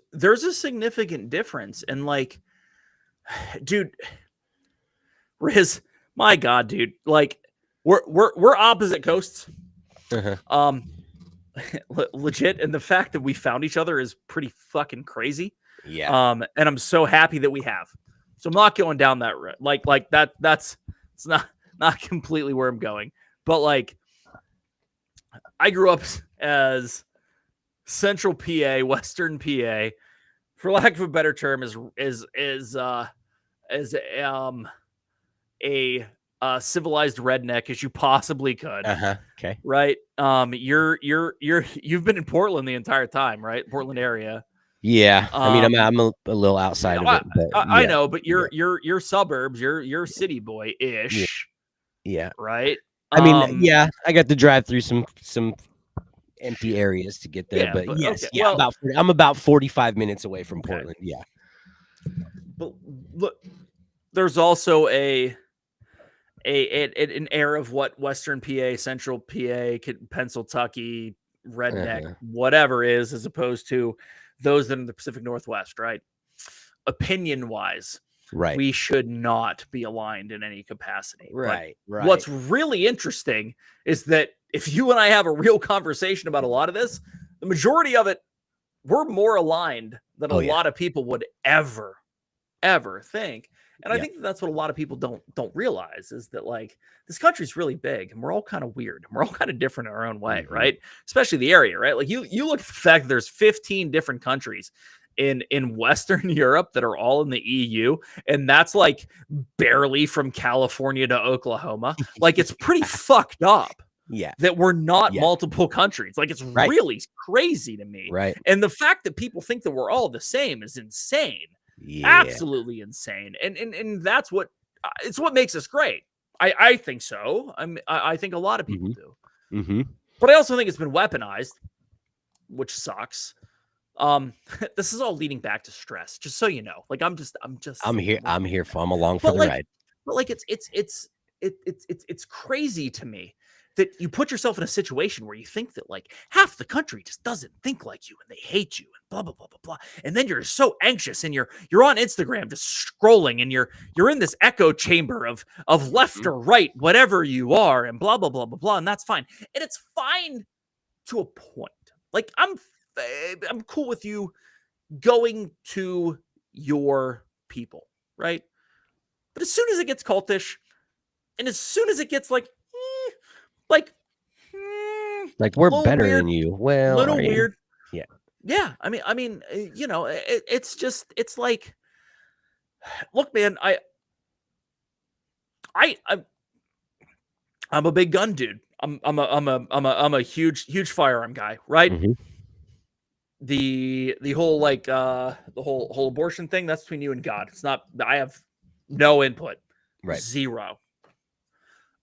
a significant difference. And like, dude, Riz, my God, dude, like we're opposite coasts. Legit, and the fact that we found each other is pretty fucking crazy. Yeah. And I'm so happy that we have. So I'm not going down that road. Like that's it's not completely where I'm going. But like, I grew up as Central PA, Western PA, for lack of a better term, is a civilized redneck as you possibly could. Okay. Right. You've been in Portland the entire time, right? Portland area. Yeah. I mean, I'm a little outside of it. But I know, but you're suburbs. You're city boy ish. Yeah. Right. I mean, yeah, I got to drive through some empty areas to get there, Yeah, but yes, okay, yeah, well, I'm about 45 minutes away from Portland. Yeah. But look, there's also an air of what Western PA, Central PA, Pennsylvania, redneck, whatever is, as opposed to those that are in the Pacific Northwest, right? Opinion wise, right, we should not be aligned in any capacity. Right. What's really interesting is that if you and I have a real conversation about a lot of this, the majority of it, we're more aligned than a lot of people would ever think. And I think that's what a lot of people don't realize is that like this country's really big and we're all kind of weird and we're all kind of different in our own way, right? Especially the area, right? Like you look at the fact that there's 15 different countries in Western Europe that are all in the EU, and that's like barely from California to Oklahoma. Like it's pretty fucked up. Yeah. That we're not multiple countries. Like it's really crazy to me. Right. And the fact that people think that we're all the same is insane. Yeah. Absolutely insane. And that's what it's what makes us great. I think so. I think a lot of people do. But I also think it's been weaponized, which sucks. This is all leading back to stress, just so you know. Like I'm along for the ride. But like it's crazy to me that you put yourself in a situation where you think that like half the country just doesn't think like you and they hate you and blah blah blah blah blah, and then you're so anxious and you're on Instagram just scrolling and you're in this echo chamber of left or right, whatever you are, and blah blah blah blah blah, and that's fine, and it's fine to a point. Like I'm cool with you going to your people, right? But as soon as it gets cultish, and as soon as it gets like we're better than you. Well, little weird. Yeah. Yeah. I mean, it's just, it's like, look, man, I'm a big gun dude. I'm a huge firearm guy, right? the whole like the whole abortion thing, that's between you and God. It's not. I have no input. Right. Zero.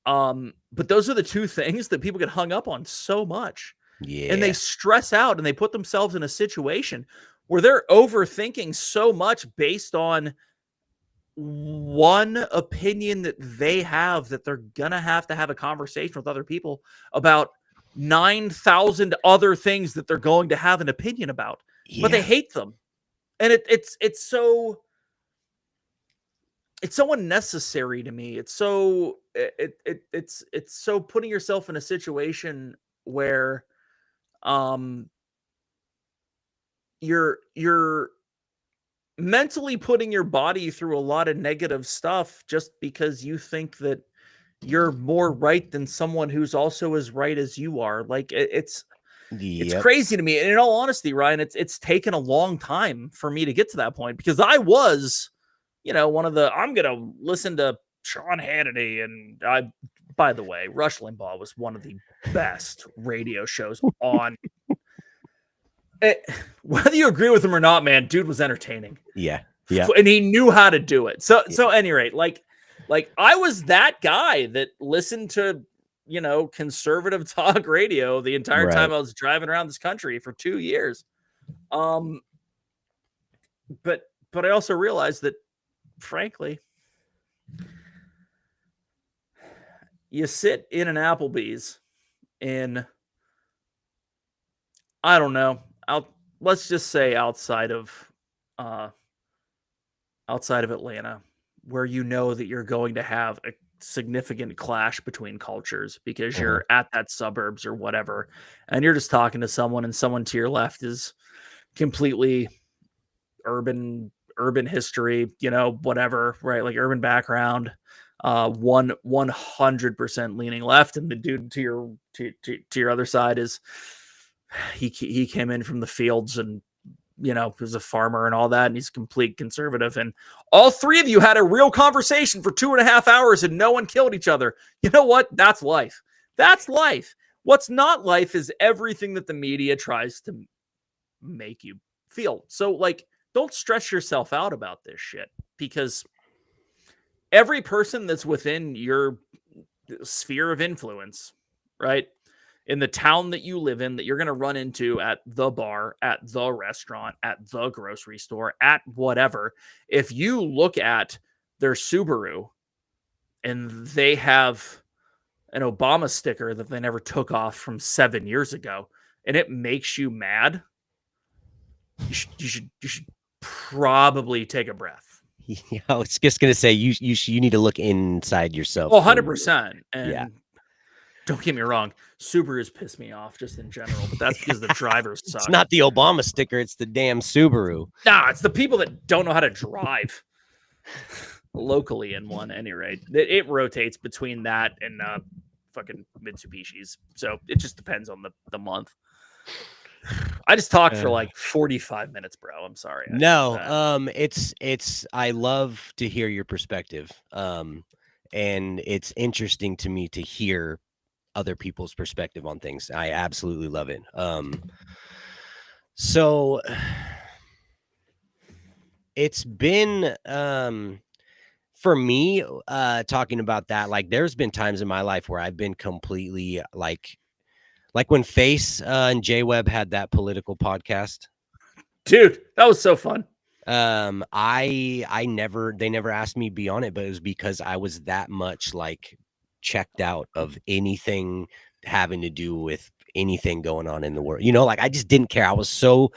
But those are the two things that people get hung up on so much. Yeah. And they stress out and they put themselves in a situation where they're overthinking so much based on one opinion that they have, that they're gonna have to have a conversation with other people about 9,000 other things that they're going to have an opinion about, but they hate them. And it's so unnecessary to me. It's so putting yourself in a situation where you're mentally putting your body through a lot of negative stuff just because you think that you're more right than someone who's also as right as you are. Like it's crazy to me. And in all honesty, Ryan, it's taken a long time for me to get to that point, because I was, one of the, I'm going to listen to Sean Hannity. And by the way, Rush Limbaugh was one of the best radio shows on. Whether you agree with him or not, man, dude was entertaining. Yeah. And he knew how to do it. So at any rate, like I was that guy that listened to, conservative talk radio the entire time I was driving around this country for 2 years. But I also realized that, frankly, you sit in an Applebee's in, I don't know, let's just say outside of Atlanta, where that you're going to have a significant clash between cultures because you're at that suburbs or whatever, and you're just talking to someone, and someone to your left is completely urban history, whatever, right? Like urban background, 100% leaning left, and the dude to your other side is he came in from the fields and was a farmer and all that, and he's complete conservative. And all three of you had a real conversation for 2.5 hours and no one killed each other. You know what? That's life. That's life. What's not life is everything that the media tries to make you feel. So, like, don't stress yourself out about this shit, because every person that's within your sphere of influence, right, in the town that you live in, that you're going to run into at the bar, at the restaurant, at the grocery store, at whatever, if you look at their Subaru and they have an Obama sticker that they never took off from 7 years ago, and it makes you mad, you should probably take a breath. Yeah, I was just gonna say you need to look inside yourself. 100%. And don't get me wrong, Subarus piss me off just in general, but that's because the drivers suck. It's not the Obama sticker, it's the damn Subaru. Nah, it's the people that don't know how to drive locally in one. At any rate, it rotates between that and fucking Mitsubishis. So it just depends on the month. I just talked for like 45 minutes, bro. I'm sorry. It's I love to hear your perspective. And it's interesting to me to hear other people's perspective on things. I absolutely love it. So it's been for me talking about that, like there's been times in my life where I've been completely like when Face and J-Web had that political podcast. Dude, that was so fun. They never asked me to be on it, but it was because I was that much like checked out of anything having to do with anything going on in the world. Like I just didn't care. I was so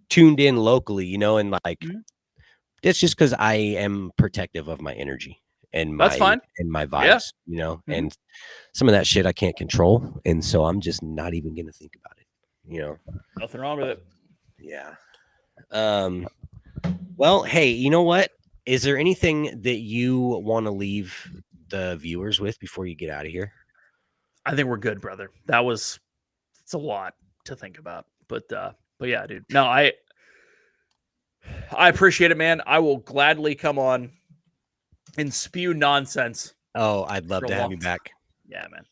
tuned in locally, and like it's just because I am protective of my energy and my vibes, and some of that shit I can't control, and so I'm just not even gonna think about it. Nothing wrong with it. Yeah. Well, hey, you know what? Is there anything that you want to leave the viewers with before you get out of here? I think we're good, brother. It's a lot to think about, but yeah, dude. No, I appreciate it, man. I will gladly come on and spew nonsense. Oh, I'd love to have you back. Yeah, man.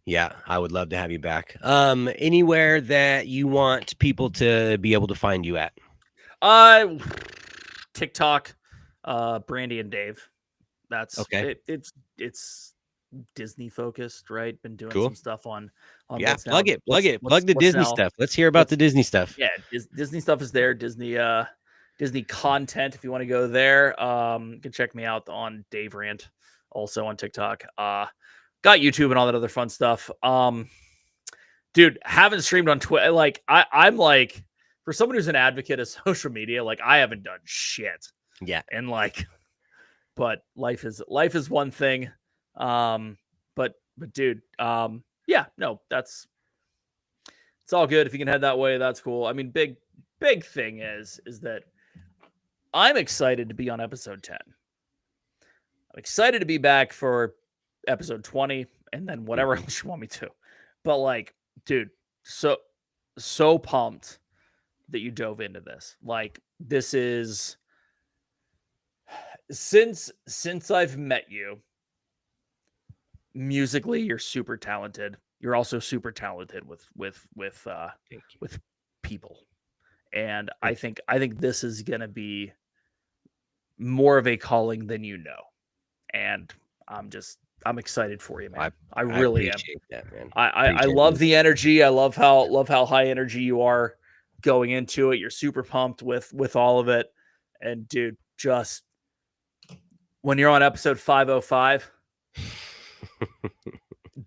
Yeah, I would love to have you back. Anywhere that you want people to be able to find you at? TikTok, Brandy and Dave. That's Okay, it's Disney focused, right? Been doing cool. some stuff on Yeah, what's now plug it, plug it, plug the what's Disney now stuff. Let's hear about what's the Disney stuff. yeah, Disney stuff is there. Disney content. If you want to go there, you can check me out on Dave Rant, also on TikTok. Got YouTube and all that other fun stuff. Dude, haven't streamed on Twitter. Like I'm like, for someone who's an advocate of social media, like I haven't done shit. Yeah, And like, but life is one thing. But dude, yeah, no, it's all good. If you can head that way, that's cool. I mean, big thing is that I'm excited to be on episode 10. I'm excited to be back for episode 20 and then whatever else you want me to. But like, dude, so pumped that you dove into this. Like, this is since I've met you, musically you're super talented. You're also super talented with people. And I think this is going to be more of a calling than you know. And I'm excited for you, man. I really am. That, man. I love the energy. I love how high energy you are going into it. You're super pumped with all of it. And dude, just when you're on episode 505,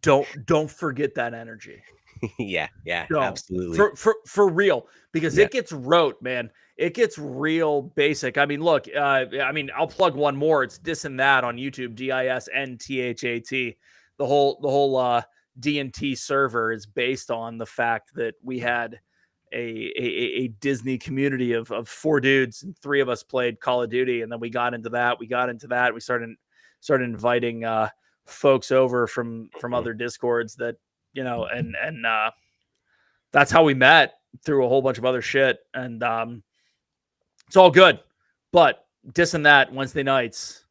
don't forget that energy. yeah, Don't. absolutely. For real, because it gets rote, man. It gets real basic. I mean, look, I'll plug one more. It's Dis and That on YouTube, DISNTHAT. The whole D&T server is based on the fact that we had a Disney community of 4 dudes, and 3 of us played Call of Duty, and then we got into that. We started inviting folks over from other Discords that, you know, and that's how we met, through a whole bunch of other shit. And it's all good. But Dis and That Wednesday nights,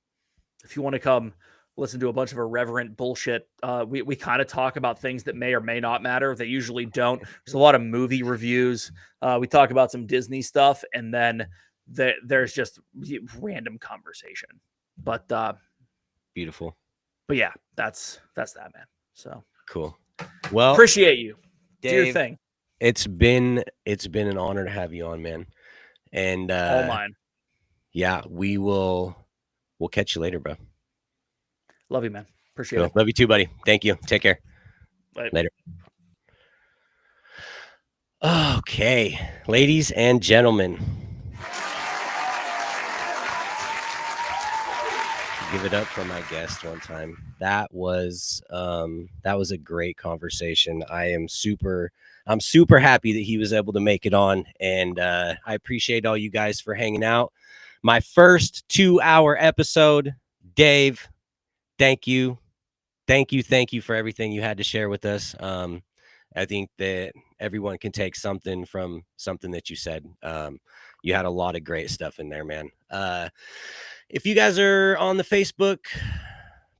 if you want to come listen to a bunch of irreverent bullshit, we kind of talk about things that may or may not matter. They usually don't. There's a lot of movie reviews. We talk about some Disney stuff, and then there's just random conversation. But Beautiful. But yeah, that's that, man. So cool. Well, appreciate you. Dave, do your thing. It's been an honor to have you on, man. And all mine. Yeah, we'll catch you later, bro. Love you, man. Appreciate it. Love you too, buddy. Thank you. Take care. Bye. Later. Okay, ladies and gentlemen, give it up for my guest one time. That was a great conversation. I'm super happy that he was able to make it on, and I appreciate all you guys for hanging out. My first 2-hour episode. Dave, thank you for everything you had to share with us. I think that everyone can take something from something that you said. You had a lot of great stuff in there, man. If you guys are on the Facebook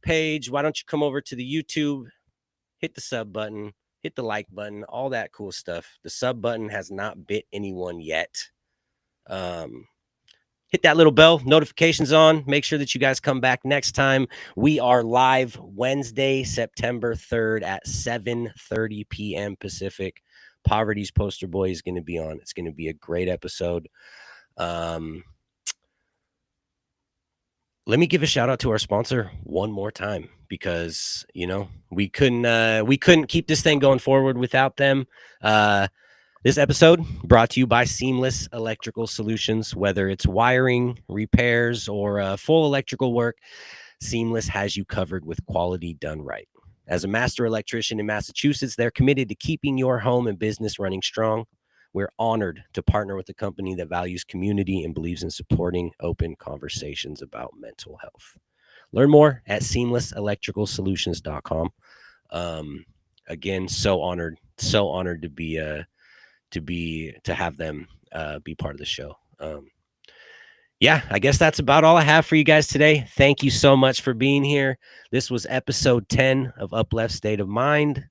page, why don't you come over to the YouTube, hit the sub button, hit the like button, all that cool stuff. The sub button has not bit anyone yet. Hit that little bell, notifications on. Make sure that you guys come back next time. We are live Wednesday, September 3rd at 7:30 p.m. Pacific. Poverty's Poster Boy is going to be on. It's going to be a great episode. Let me give a shout out to our sponsor one more time, because, you know, we couldn't keep this thing going forward without them. This episode brought to you by Seamless Electrical Solutions. Whether it's wiring, repairs, or full electrical work, Seamless has you covered with quality done right. As a master electrician in Massachusetts, they're committed to keeping your home and business running strong. We're honored to partner with a company that values community and believes in supporting open conversations about mental health. Learn more at seamlesselectricalsolutions.com. Again, so honored to have them be part of the show. Yeah, I guess that's about all I have for you guys today. Thank you so much for being here. This was episode 10 of UpLeft State of Mind.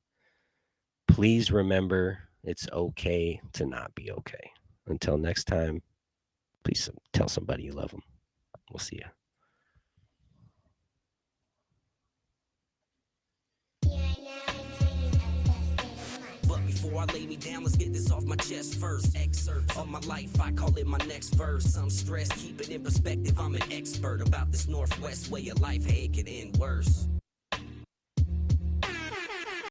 please remember it's okay to not be okay. Until next time, please tell somebody you love them. We'll see you. But before I lay me down, let's get this off my chest first. Excerpt of my life, I call it my next verse. I'm stressed, keep it in perspective, I'm an expert about this Northwest way of life, hey, it could end worse.